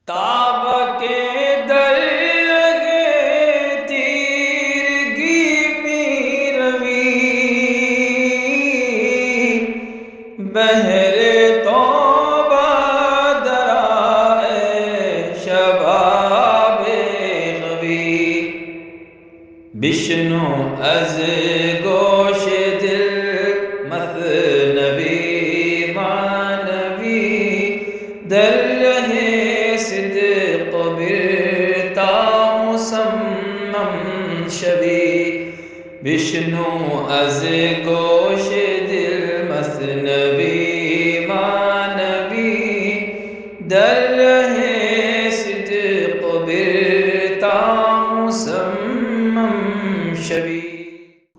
کعبہ کے در لگے تیرگی میں روی، بہر توبہ درائے شباب قوی، بشنو از گوش دل مثنوی معنوی، در رہے صدق برتا مصمم شوی، بشنو از گوش دل مثنوی معنوی، در رہے صدق برتا مصمم شوی۔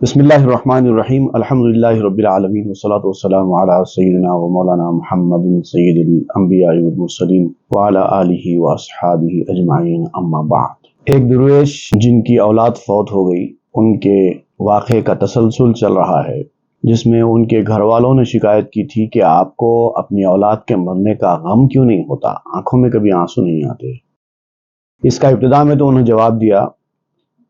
بسم اللہ الرحمن الرحیم، الحمدللہ رب العالمین، والصلاة والسلام علی سیدنا و مولانا محمد سید الانبیاء والمرسلین وعلی آلہ واصحابہ اجمعین، اما بعد۔ ایک درویش جن کی اولاد فوت ہو گئی، ان کے واقعے کا تسلسل چل رہا ہے، جس میں ان کے گھر والوں نے شکایت کی تھی کہ آپ کو اپنی اولاد کے مرنے کا غم کیوں نہیں ہوتا، آنکھوں میں کبھی آنسو نہیں آتے۔ اس کا ابتدا میں تو انہوں نے جواب دیا،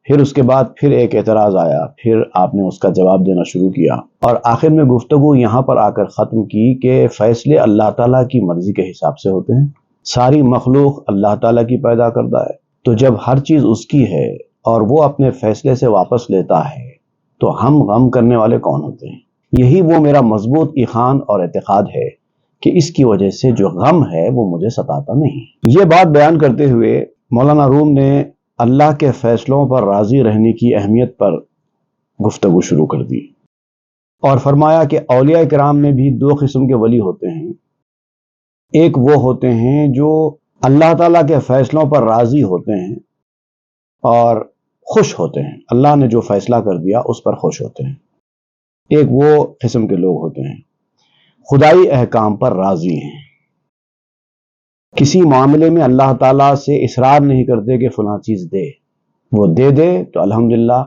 پھر اس کے بعد پھر ایک اعتراض آیا، پھر آپ نے اس کا جواب دینا شروع کیا، اور آخر میں گفتگو یہاں پر آ کر ختم کی کہ فیصلے اللہ تعالیٰ کی مرضی کے حساب سے ہوتے ہیں۔ ساری مخلوق اللہ تعالیٰ کی پیدا کردہ ہے، تو جب ہر چیز اس کی ہے اور وہ اپنے فیصلے سے واپس لیتا ہے تو ہم غم کرنے والے کون ہوتے ہیں؟ یہی وہ میرا مضبوط ایقان اور اعتقاد ہے کہ اس کی وجہ سے جو غم ہے وہ مجھے ستاتا نہیں۔ یہ بات بیان کرتے ہوئے مولانا روم نے اللہ کے فیصلوں پر راضی رہنے کی اہمیت پر گفتگو شروع کر دی، اور فرمایا کہ اولیاء کرام میں بھی دو قسم کے ولی ہوتے ہیں۔ ایک وہ ہوتے ہیں جو اللہ تعالیٰ کے فیصلوں پر راضی ہوتے ہیں اور خوش ہوتے ہیں، اللہ نے جو فیصلہ کر دیا اس پر خوش ہوتے ہیں۔ ایک وہ قسم کے لوگ ہوتے ہیں خدائی احکام پر راضی ہیں، کسی معاملے میں اللہ تعالیٰ سے اصرار نہیں کرتے کہ فلاں چیز دے، وہ دے دے تو الحمدللہ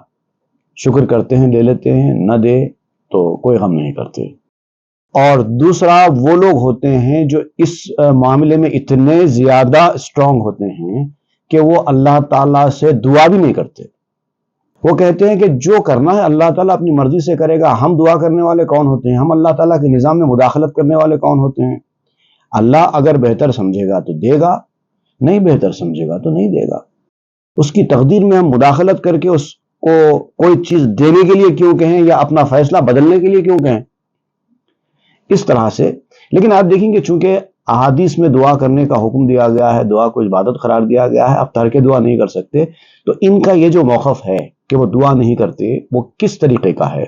شکر کرتے ہیں، لے لیتے ہیں، نہ دے تو کوئی غم نہیں کرتے۔ اور دوسرا وہ لوگ ہوتے ہیں جو اس معاملے میں اتنے زیادہ اسٹرانگ ہوتے ہیں کہ وہ اللہ تعالیٰ سے دعا بھی نہیں کرتے۔ وہ کہتے ہیں کہ جو کرنا ہے اللہ تعالیٰ اپنی مرضی سے کرے گا، ہم دعا کرنے والے کون ہوتے ہیں، ہم اللہ تعالیٰ کے نظام میں مداخلت کرنے والے کون ہوتے ہیں۔ اللہ اگر بہتر سمجھے گا تو دے گا، نہیں بہتر سمجھے گا تو نہیں دے گا۔ اس کی تقدیر میں ہم مداخلت کر کے اس کو کوئی چیز دینے کے لیے کیوں کہیں یا اپنا فیصلہ بدلنے کے لیے کیوں کہیں، اس طرح سے۔ لیکن آپ دیکھیں گے چونکہ احادیث میں دعا کرنے کا حکم دیا گیا ہے، دعا کو عبادت قرار دیا گیا ہے، اب ترک دعا نہیں کر سکتے، تو ان کا یہ جو موقف ہے کہ وہ دعا نہیں کرتے، وہ کس طریقے کا ہے،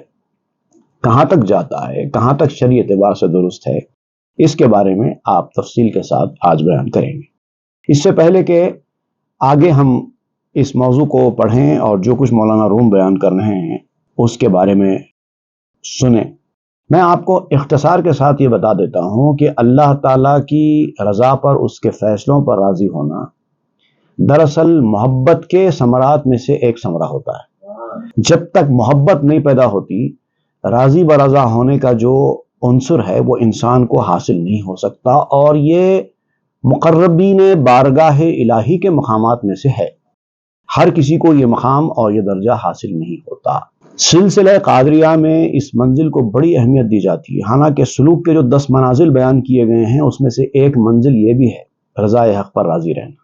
کہاں تک جاتا ہے، کہاں تک شرعی اعتبار سے درست ہے، اس کے بارے میں آپ تفصیل کے ساتھ آج بیان کریں گے۔ اس سے پہلے کہ آگے ہم اس موضوع کو پڑھیں اور جو کچھ مولانا روم بیان کر رہے ہیں اس کے بارے میں سنیں، میں آپ کو اختصار کے ساتھ یہ بتا دیتا ہوں کہ اللہ تعالیٰ کی رضا پر، اس کے فیصلوں پر راضی ہونا دراصل محبت کے ثمرات میں سے ایک ثمرہ ہوتا ہے۔ جب تک محبت نہیں پیدا ہوتی، راضی برضا ہونے کا جو عنصر ہے وہ انسان کو حاصل نہیں ہو سکتا، اور یہ مقربین بارگاہ الہی کے مقامات میں سے ہے۔ ہر کسی کو یہ مقام اور یہ درجہ حاصل نہیں ہوتا۔ سلسلہ قادریہ میں اس منزل کو بڑی اہمیت دی جاتی ہے، حالانکہ سلوک کے جو 10 منازل بیان کیے گئے ہیں اس میں سے ایک منزل یہ بھی ہے، رضا حق پر راضی رہنا۔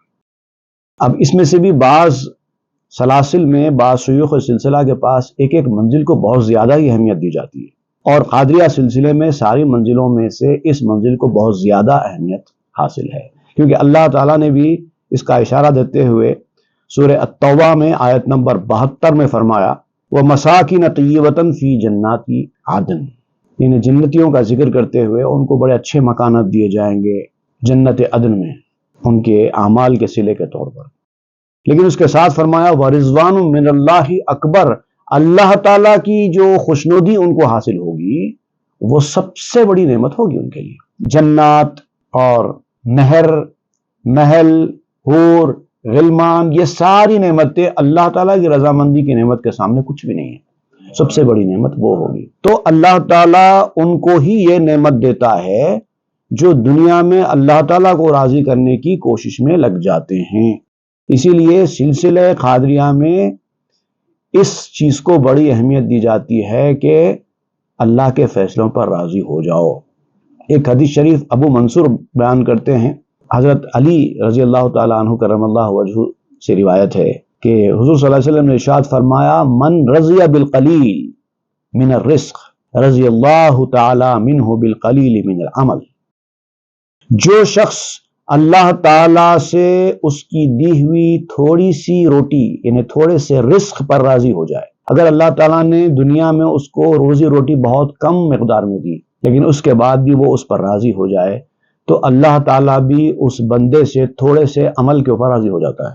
اب اس میں سے بھی بعض سلاسل میں، بعض شیوخ سلسلہ کے پاس ایک ایک منزل کو بہت زیادہ ہی اہمیت دی جاتی ہے، اور قادریہ سلسلے میں ساری منزلوں میں سے اس منزل کو بہت زیادہ اہمیت حاصل ہے، کیونکہ اللہ تعالیٰ نے بھی اس کا اشارہ دیتے ہوئے سورہ التوبہ میں آیت نمبر 72 میں فرمایا، وَمَسَاكِنَ طِيِّبَةً فِي جَنَّاتِ عَدْنٍ، یعنی جنتیوں کا ذکر کرتے ہوئے ان کو بڑے اچھے مکانات دیے جائیں گے جنت عدن میں ان کے اعمال کے صلے کے طور پر۔ لیکن اس کے ساتھ فرمایا وَرِضْوَانٌ مِّنَ اللَّهِ اکبر، اللہ تعالیٰ کی جو خوشنودی ان کو حاصل ہوگی وہ سب سے بڑی نعمت ہوگی ان کے لیے۔ جنات اور نہر، محل، حور، غلمان، یہ ساری نعمتیں اللہ تعالیٰ کی رضامندی کی نعمت کے سامنے کچھ بھی نہیں ہے، سب سے بڑی نعمت وہ ہوگی۔ تو اللہ تعالیٰ ان کو ہی یہ نعمت دیتا ہے جو دنیا میں اللہ تعالیٰ کو راضی کرنے کی کوشش میں لگ جاتے ہیں۔ اسی لیے سلسلہ قادریہ میں اس چیز کو بڑی اہمیت دی جاتی ہے کہ اللہ کے فیصلوں پر راضی ہو جاؤ۔ ایک حدیث شریف ابو منصور بیان کرتے ہیں، حضرت علی رضی اللہ تعالیٰ عنہ کرم اللہ وجہہ سے روایت ہے کہ حضور صلی اللہ علیہ وسلم نے ارشاد فرمایا، من رضی بالقلیل من الرزق رضی اللہ تعالیٰ منہ بالقلیل من العمل۔ جو شخص اللہ تعالیٰ سے اس کی دی ہوئی تھوڑی سی روٹی یعنی تھوڑے سے رزق پر راضی ہو جائے، اگر اللہ تعالیٰ نے دنیا میں اس کو روزی روٹی بہت کم مقدار میں دی لیکن اس کے بعد بھی وہ اس پر راضی ہو جائے، تو اللہ تعالیٰ بھی اس بندے سے تھوڑے سے عمل کے اوپر راضی ہو جاتا ہے۔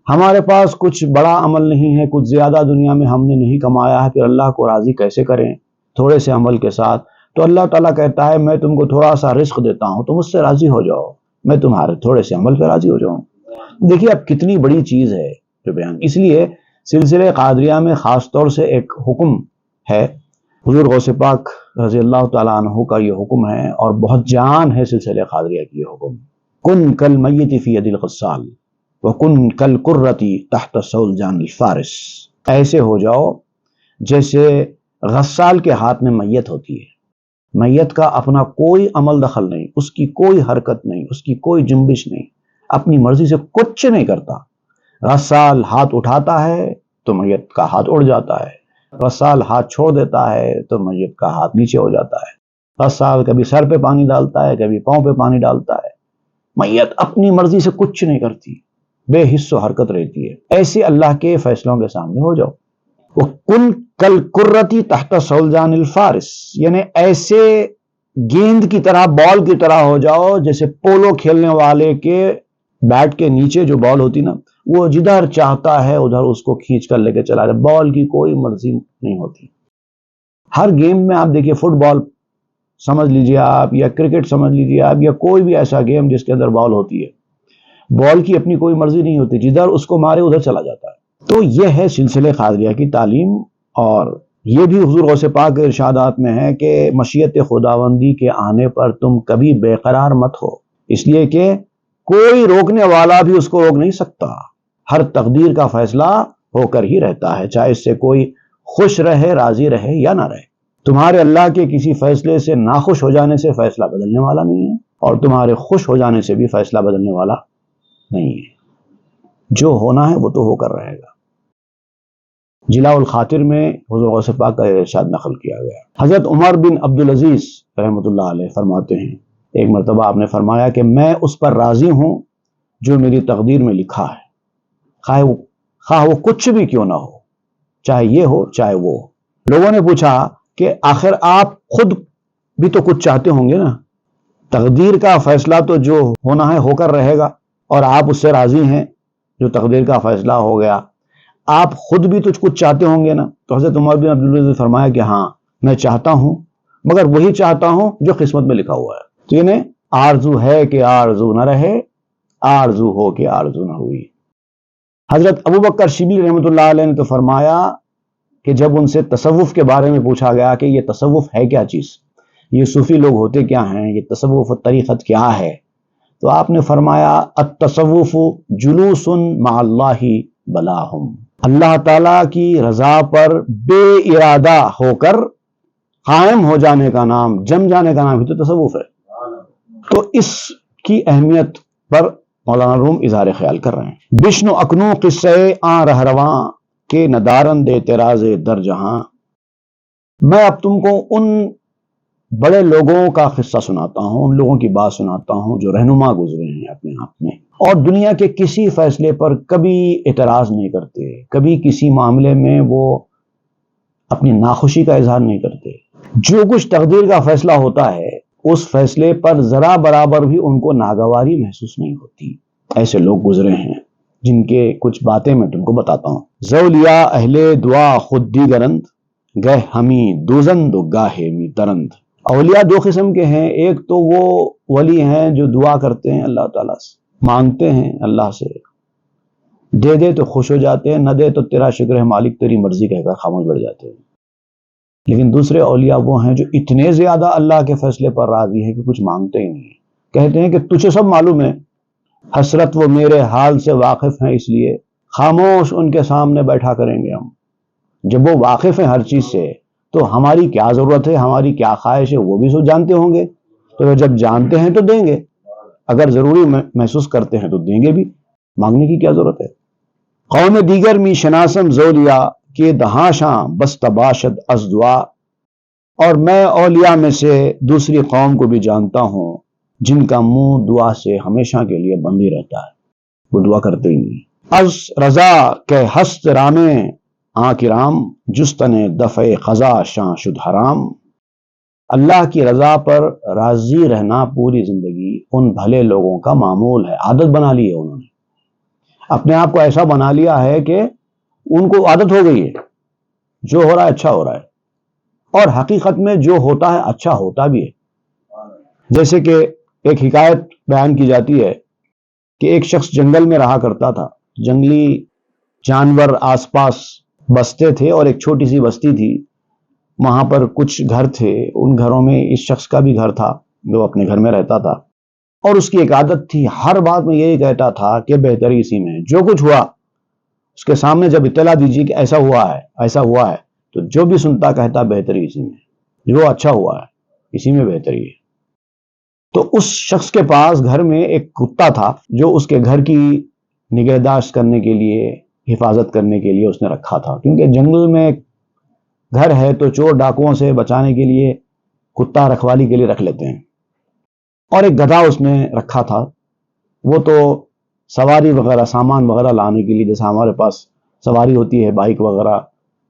ہمارے پاس کچھ بڑا عمل نہیں ہے، کچھ زیادہ دنیا میں ہم نے نہیں کمایا ہے، پھر اللہ کو راضی کیسے کریں تھوڑے سے عمل کے ساتھ؟ تو اللہ تعالیٰ کہتا ہے میں تم کو تھوڑا سا رزق دیتا ہوں، تم اس سے راضی ہو جاؤ، میں تمہارے تھوڑے سے عمل پہ راضی ہو جاؤں۔ دیکھیے اب کتنی بڑی چیز ہے جو بیان، اس لیے سلسلہ قادریہ میں خاص طور سے ایک حکم ہے، حضور غوث پاک رضی اللہ تعالیٰ عنہ کا یہ حکم ہے، اور بہت جان ہے سلسلہ قادریہ کی یہ حکم، کن کالمیت فی ید الغسال وکن کالقرۃ تحت سولجان الفارس۔ ایسے ہو جاؤ جیسے غسال کے ہاتھ میں میت ہوتی ہے، میت کا اپنا کوئی عمل دخل نہیں، اس کی کوئی حرکت نہیں، اس کی کوئی جنبش نہیں، اپنی مرضی سے کچھ نہیں کرتا۔ غسال ہاتھ اٹھاتا ہے تو میت کا ہاتھ اڑ جاتا ہے، غسال ہاتھ چھوڑ دیتا ہے تو میت کا ہاتھ نیچے ہو جاتا ہے، غسال کبھی سر پہ پانی ڈالتا ہے، کبھی پاؤں پہ پانی ڈالتا ہے، میت اپنی مرضی سے کچھ نہیں کرتی، بے حس و حرکت رہتی ہے۔ ایسے اللہ کے فیصلوں کے سامنے ہو جاؤ۔ وَكُنْ كَالْقُرَّةِ تَحْتَ سَوْلْجَانِ الْفَارِسِ، یعنی ایسے گیند کی طرح، بال کی طرح ہو جاؤ جیسے پولو کھیلنے والے کے بیٹ کے نیچے جو بال ہوتی نا، وہ جدھر چاہتا ہے ادھر اس کو کھینچ کر لے کے چلا جائے، بال کی کوئی مرضی نہیں ہوتی۔ ہر گیم میں آپ دیکھیے، فٹ بال سمجھ لیجیے آپ، یا کرکٹ سمجھ لیجیے آپ، یا کوئی بھی ایسا گیم جس کے اندر بال ہوتی ہے، بال کی اپنی کوئی مرضی نہیں ہوتی، جدھر اس کو مارے ادھر چلا جاتا ہے۔ تو یہ ہے سلسلہ قادریہ کی تعلیم، اور یہ بھی حضور غوث پاک کے ارشادات میں ہے کہ مشیت خداوندی کے آنے پر تم کبھی بے قرار مت ہو، اس لیے کہ کوئی روکنے والا بھی اس کو روک نہیں سکتا، ہر تقدیر کا فیصلہ ہو کر ہی رہتا ہے، چاہے اس سے کوئی خوش رہے، راضی رہے یا نہ رہے۔ تمہارے اللہ کے کسی فیصلے سے ناخوش ہو جانے سے فیصلہ بدلنے والا نہیں ہے، اور تمہارے خوش ہو جانے سے بھی فیصلہ بدلنے والا نہیں ہے۔ جو ہونا ہے وہ تو ہو کر رہے گا۔ جلاء الخاطر میں حضور غوث پاک کا ارشاد نقل کیا گیا۔ حضرت عمر بن عبدالعزیز رحمۃ اللہ علیہ فرماتے ہیں، ایک مرتبہ آپ نے فرمایا کہ میں اس پر راضی ہوں جو میری تقدیر میں لکھا ہے، خواہ وہ کچھ بھی کیوں نہ ہو، چاہے یہ ہو چاہے وہ ہو۔ لوگوں نے پوچھا کہ آخر آپ خود بھی تو کچھ چاہتے ہوں گے نا، تقدیر کا فیصلہ تو جو ہونا ہے ہو کر رہے گا، اور آپ اس سے راضی ہیں جو تقدیر کا فیصلہ ہو گیا، آپ خود بھی تو کچھ چاہتے ہوں گے نا۔ تو حضرت عمر بن عبدالعزیز نے فرمایا کہ ہاں میں چاہتا ہوں، مگر وہی چاہتا ہوں جو قسمت میں لکھا ہوا ہے۔ تو یعنی آرزو ہے کہ آرزو نہ رہے، آرزو ہو کہ آرزو نہ ہوئی۔ حضرت ابوبکر شبلی رحمۃ اللہ علیہ نے تو فرمایا کہ جب ان سے تصوف کے بارے میں پوچھا گیا کہ یہ تصوف ہے کیا چیز، یہ صوفی لوگ ہوتے کیا ہیں، یہ تصوف و طریقت کیا ہے، تو آپ نے فرمایا التصوف جلوس مع اللہ بلاہم، اللہ تعالیٰ کی رضا پر بے ارادہ ہو کر قائم ہو جانے کا نام، جم جانے کا نام ہی تو تصوف ہے۔ تو اس کی اہمیت پر مولانا روم اظہار خیال کر رہے ہیں۔ بشنو اکنو قصے آ رہرواں کے ندارند اعتراض در جہاں، میں اب تم کو ان بڑے لوگوں کا قصہ سناتا ہوں، ان لوگوں کی بات سناتا ہوں جو رہنما گزرے ہیں اپنے آپ میں، اور دنیا کے کسی فیصلے پر کبھی اعتراض نہیں کرتے، کبھی کسی معاملے میں وہ اپنی ناخوشی کا اظہار نہیں کرتے۔ جو کچھ تقدیر کا فیصلہ ہوتا ہے اس فیصلے پر ذرا برابر بھی ان کو ناگواری محسوس نہیں ہوتی۔ ایسے لوگ گزرے ہیں جن کے کچھ باتیں میں تم کو بتاتا ہوں۔ زولیا اہل دعا خود دیگرند، گہ ہمی دوزند و گاہے می درند۔ اولیاء دو قسم کے ہیں، ایک تو وہ ولی ہیں جو دعا کرتے ہیں اللہ تعالیٰ سے، مانگتے ہیں اللہ سے، دے دے تو خوش ہو جاتے ہیں، نہ دے تو تیرا شکر ہے مالک تیری مرضی کہہ کر خاموش بیٹھ جاتے ہیں۔ لیکن دوسرے اولیاء وہ ہیں جو اتنے زیادہ اللہ کے فیصلے پر راضی ہیں کہ کچھ مانگتے ہی نہیں ہیں، کہتے ہیں کہ تجھے سب معلوم ہے، حسرت وہ میرے حال سے واقف ہیں، اس لیے خاموش ان کے سامنے بیٹھا کریں گے ہم۔ جب وہ واقف ہیں ہر چیز سے تو ہماری کیا ضرورت ہے، ہماری کیا خواہش ہے، وہ بھی سو جانتے ہوں گے، تو وہ جب جانتے ہیں تو دیں گے، اگر ضروری محسوس کرتے ہیں تو دیں گے بھی، مانگنے کی کیا ضرورت ہے۔ قوم دیگر می شناسم زولیا کہ دہاشاں بس تباشد از دعا، اور میں اولیاء میں سے دوسری قوم کو بھی جانتا ہوں جن کا منہ دعا سے ہمیشہ کے لیے بند ہی رہتا ہے، وہ دعا کرتے ہی نہیں۔ از رضا کے ہست رامے آکرام جستن دفع قضا شاں شد حرام، اللہ کی رضا پر راضی رہنا پوری زندگی ان بھلے لوگوں کا معمول ہے، عادت بنا لی ہے انہوں نے، اپنے آپ کو ایسا بنا لیا ہے کہ ان کو عادت ہو گئی ہے، جو ہو رہا ہے اچھا ہو رہا ہے، اور حقیقت میں جو ہوتا ہے اچھا ہوتا بھی ہے۔ جیسے کہ ایک حکایت بیان کی جاتی ہے کہ ایک شخص جنگل میں رہا کرتا تھا، جنگلی جانور آس پاس بستے تھے اور ایک چھوٹی سی بستی تھی، وہاں پر کچھ گھر تھے، ان گھروں میں اس شخص کا بھی گھر تھا جو اپنے گھر میں رہتا تھا، اور اس کی ایک عادت تھی، ہر بات میں یہی کہتا تھا کہ بہتری اسی میں ہے، جو کچھ ہوا اس کے سامنے جب اطلاع دیجیے کہ ایسا ہوا ہے ایسا ہوا ہے، تو جو بھی سنتا کہتا بہتری اسی میں، جو اچھا ہوا ہے اسی میں بہتری ہے۔ تو اس شخص کے پاس گھر میں ایک کتا تھا جو اس کے گھر کی نگہداشت کرنے کے لیے، حفاظت کرنے کے لیے اس نے رکھا تھا، کیونکہ جنگل میں گھر ہے تو چور ڈاکوؤں سے بچانے کے لیے کتا رکھوالی کے لیے رکھ لیتے ہیں، اور ایک گدھا اس نے رکھا تھا، وہ تو سواری وغیرہ سامان وغیرہ لانے کے لیے، جیسا ہمارے پاس سواری ہوتی ہے بائک وغیرہ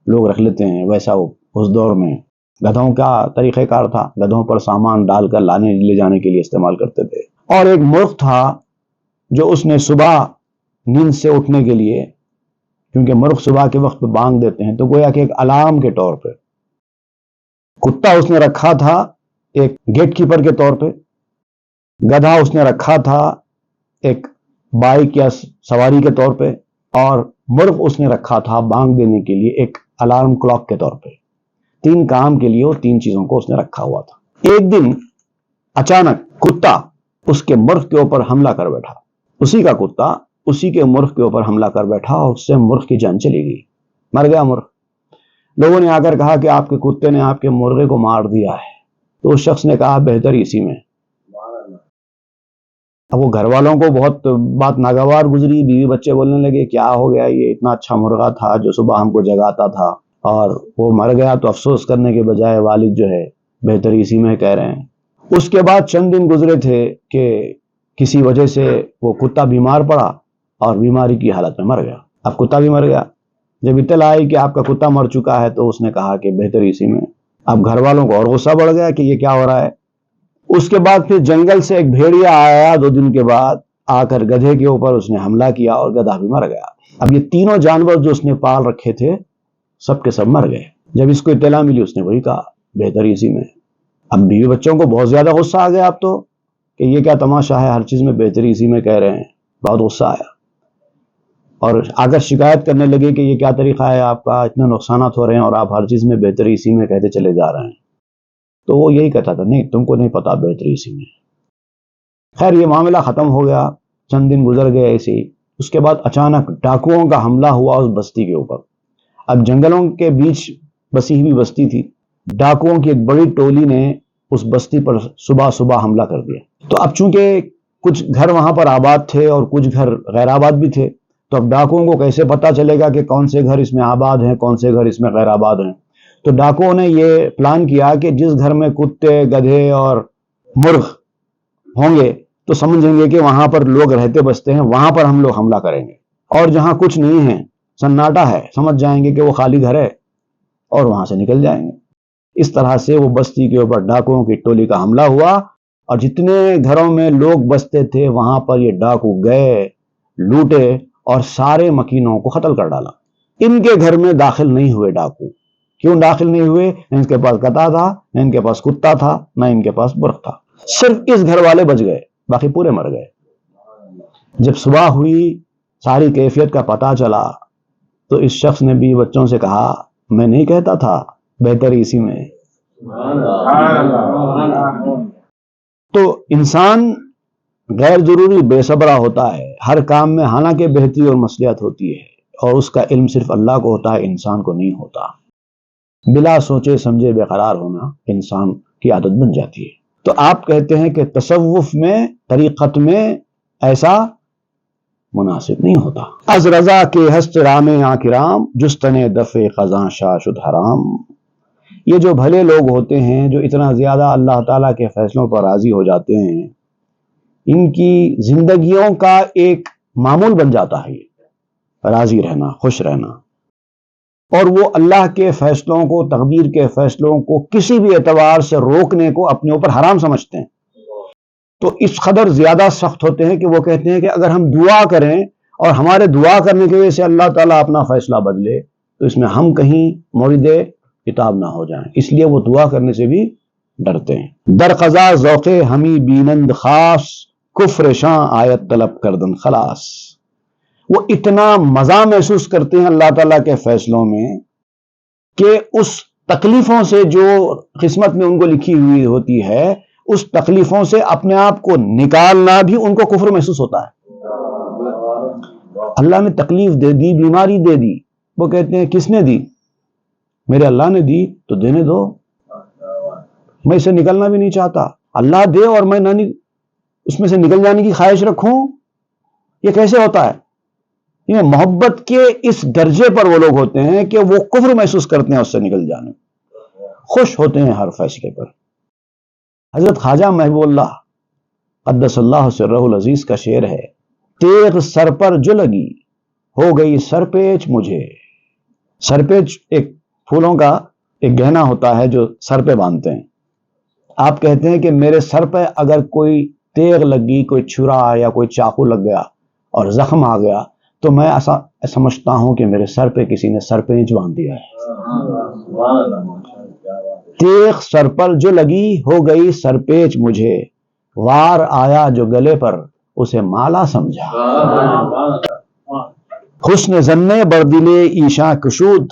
لوگ رکھ لیتے ہیں، ویسا وہ اس دور میں گدھوں کا طریقہ کار تھا، گدھوں پر سامان ڈال کر لانے لے جانے کے لیے استعمال کرتے تھے۔ اور ایک مرغ تھا جو اس نے صبح نیند سے اٹھنے کے لیے، کیونکہ مرغ صبح کے وقت پہ بانگ دیتے ہیں، تو گویا کہ ایک الارم کے طور پہ کتا اس نے رکھا تھا ایک گیٹ کیپر کے طور پہ، گدھا اس نے رکھا تھا ایک بائک یا سواری کے طور پہ، اور مرغ اس نے رکھا تھا بانگ دینے کے لیے ایک الارم کلاک کے طور پہ۔ تین کام کے لیے وہ تین چیزوں کو اس نے رکھا ہوا تھا۔ ایک دن اچانک کتا اس کے مرغ کے اوپر حملہ کر بیٹھا، اسی کا کتا اسی کے مرغ کے اوپر حملہ کر بیٹھا اور اس سے مرغ کی جان چلی گئی، مر گیا مرغ۔ لوگوں نے آ کر کہا کہ آپ کے کتے نے آپ کے مرغے کو مار دیا ہے، تو اس شخص نے کہا بہتر اسی میں۔ اب وہ گھر والوں کو بہت بات ناگوار گزری، بیوی بچے بولنے لگے کیا ہو گیا، یہ اتنا اچھا مرغا تھا جو صبح ہم کو جگاتا تھا اور وہ مر گیا، تو افسوس کرنے کے بجائے والد جو ہے بہتر اسی میں کہہ رہے ہیں۔ اس کے بعد چند دن گزرے تھے کہ کسی وجہ سے وہ کتا بیمار پڑا اور بیماری کی حالت میں مر گیا۔ اب کتا بھی مر گیا، جب اطلاع آئی کہ آپ کا کتا مر چکا ہے تو اس نے کہا کہ بہتر اسی میں۔ اب گھر والوں کو اور غصہ بڑھ گیا کہ یہ کیا ہو رہا ہے۔ اس کے بعد پھر جنگل سے ایک بھیڑیا آیا 2 دن کے بعد، آ کر گدھے کے اوپر اس نے حملہ کیا اور گدھا بھی مر گیا۔ اب یہ تینوں جانور جو اس نے پال رکھے تھے سب کے سب مر گئے۔ جب اس کو اطلاع ملی اس نے وہی کہا بہتر اسی میں۔ اب بیوی بچوں کو بہت زیادہ غصہ آ گیا اب تو کہ یہ کیا تماشا ہے، ہر چیز میں بہتری اسی میں کہہ رہے ہیں، بہت غصہ آیا اور آ کر شکایت کرنے لگے کہ یہ کیا طریقہ ہے آپ کا، اتنے نقصانات ہو رہے ہیں اور آپ ہر چیز میں بہتری اسی میں کہتے چلے جا رہے ہیں۔ تو وہ یہی کہتا تھا نہیں تم کو نہیں پتا بہتری اسی میں۔ خیر یہ معاملہ ختم ہو گیا، چند دن گزر گئے ایسے ہی۔ اس کے بعد اچانک ڈاکوؤں کا حملہ ہوا اس بستی کے اوپر۔ اب جنگلوں کے بیچ بسی ہوئی بستی تھی، ڈاکوؤں کی ایک بڑی ٹولی نے اس بستی پر صبح صبح حملہ کر دیا۔ تو اب چونکہ کچھ گھر وہاں پر آباد تھے اور کچھ گھر غیر آباد بھی تھے، تو اب ڈاکوؤں کو کیسے پتا چلے گا کہ کون سے گھر اس میں آباد ہیں کون سے گھر اس میں غیر آباد ہیں۔ تو ڈاکوؤں نے یہ پلان کیا کہ جس گھر میں کتے گدھے اور مرغ ہوں گے تو سمجھیں گے کہ وہاں پر لوگ رہتے بستے ہیں، وہاں پر ہم لوگ حملہ کریں گے، اور جہاں کچھ نہیں ہے سناٹا ہے سمجھ جائیں گے کہ وہ خالی گھر ہے اور وہاں سے نکل جائیں گے۔ اس طرح سے وہ بستی کے اوپر ڈاکوؤں کی ٹولی کا حملہ ہوا اور جتنے گھروں میں لوگ بستے تھے وہاں پر یہ ڈاکو گئے، لوٹے اور سارے مکینوں کو قتل کر ڈالا۔ ان کے گھر میں داخل نہیں ہوئے ڈاکو۔ کیوں داخل نہیں ہوئے؟ نہ ان کے پاس گدھا تھا، نہ ان کے پاس کتا تھا، نہ ان کے پاس مرغ تھا، صرف اس گھر والے بچ گئے، باقی پورے مر گئے۔ جب صبح ہوئی ساری کیفیت کا پتہ چلا تو اس شخص نے بھی بچوں سے کہا میں نہیں کہتا تھا بہتری اسی میں ہے۔ تو انسان غیر ضروری بے صبرا ہوتا ہے ہر کام میں، حالانکہ بہتری اور مصلحت ہوتی ہے، اور اس کا علم صرف اللہ کو ہوتا ہے، انسان کو نہیں ہوتا۔ بلا سوچے سمجھے بے قرار ہونا انسان کی عادت بن جاتی ہے۔ تو آپ کہتے ہیں کہ تصوف میں، طریقت میں ایسا مناسب نہیں ہوتا۔ از رضا کے ہست رام آکرام جستنے دفع خزاں شاہ شد حرام۔ یہ جو بھلے لوگ ہوتے ہیں، جو اتنا زیادہ اللہ تعالیٰ کے فیصلوں پر راضی ہو جاتے ہیں، ان کی زندگیوں کا ایک معمول بن جاتا ہے یہ راضی رہنا، خوش رہنا، اور وہ اللہ کے فیصلوں کو، تقدیر کے فیصلوں کو کسی بھی اعتبار سے روکنے کو اپنے اوپر حرام سمجھتے ہیں۔ تو اس قدر زیادہ سخت ہوتے ہیں کہ وہ کہتے ہیں کہ اگر ہم دعا کریں اور ہمارے دعا کرنے کی وجہ سے اللہ تعالیٰ اپنا فیصلہ بدلے تو اس میں ہم کہیں مورد کتاب نہ ہو جائیں، اس لیے وہ دعا کرنے سے بھی ڈرتے ہیں۔ در قضا ذوق ہمی بینند خاص کفر شاں آیت طلب کردن خلاص۔ وہ اتنا مزہ محسوس کرتے ہیں اللہ تعالیٰ کے فیصلوں میں کہ اس تکلیفوں سے جو قسمت میں ان کو لکھی ہوئی ہوتی ہے، اس تکلیفوں سے اپنے آپ کو نکالنا بھی ان کو کفر محسوس ہوتا ہے۔ اللہ نے تکلیف دے دی، بیماری دے دی، وہ کہتے ہیں کس نے دی؟ میرے اللہ نے دی تو دینے دو، میں اسے نکلنا بھی نہیں چاہتا۔ اللہ دے اور میں نہ اس میں سے نکل جانے کی خواہش رکھوں، یہ کیسے ہوتا ہے؟ یہ محبت کے اس درجے پر وہ لوگ ہوتے ہیں کہ وہ کفر محسوس کرتے ہیں اس سے نکل جانے، خوش ہوتے ہیں ہر فیصلے پر۔ حضرت خواجہ محبوب اللہ قدس اللہ سرہ العزیز کا شعر ہے، تیغ سر پر جو لگی ہو گئی سر پیچ مجھے۔ سر پیچ ایک پھولوں کا ایک گہنا ہوتا ہے جو سر پہ باندھتے ہیں۔ آپ کہتے ہیں کہ میرے سر پہ اگر کوئی تیغ لگی، کوئی چھرا یا کوئی چاقو لگ گیا اور زخم آ گیا تو میں ایسا سمجھتا ہوں کہ میرے سر پہ کسی نے سر پیچ باندھ دیا ہے۔ تیغ سر پر جو لگی ہو گئی سر پیچ مجھے، وار آیا جو گلے پر اسے مالا سمجھا۔ حسن زنے بردلے ایشاں کشود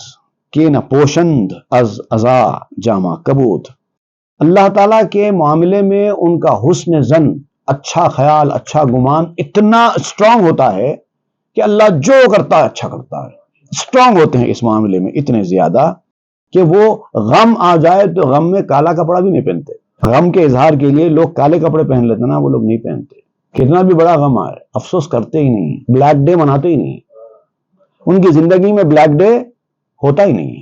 کہ نہ پوشند از ازا جامہ کبود۔ اللہ تعالیٰ کے معاملے میں ان کا حسن زن، اچھا خیال، اچھا گمان اتنا اسٹرانگ ہوتا ہے کہ اللہ جو کرتا ہے اچھا کرتا ہے۔ اسٹرانگ ہوتے ہیں اس معاملے میں اتنے زیادہ کہ وہ غم آ جائے تو غم میں کالا کپڑا بھی نہیں پہنتے۔ غم کے اظہار کے لیے لوگ کالے کپڑے پہن لیتے نا، وہ لوگ نہیں پہنتے۔ کتنا بھی بڑا غم آئے افسوس کرتے ہی نہیں، بلیک ڈے مناتے ہی نہیں، ان کی زندگی میں بلیک ڈے ہوتا ہی نہیں۔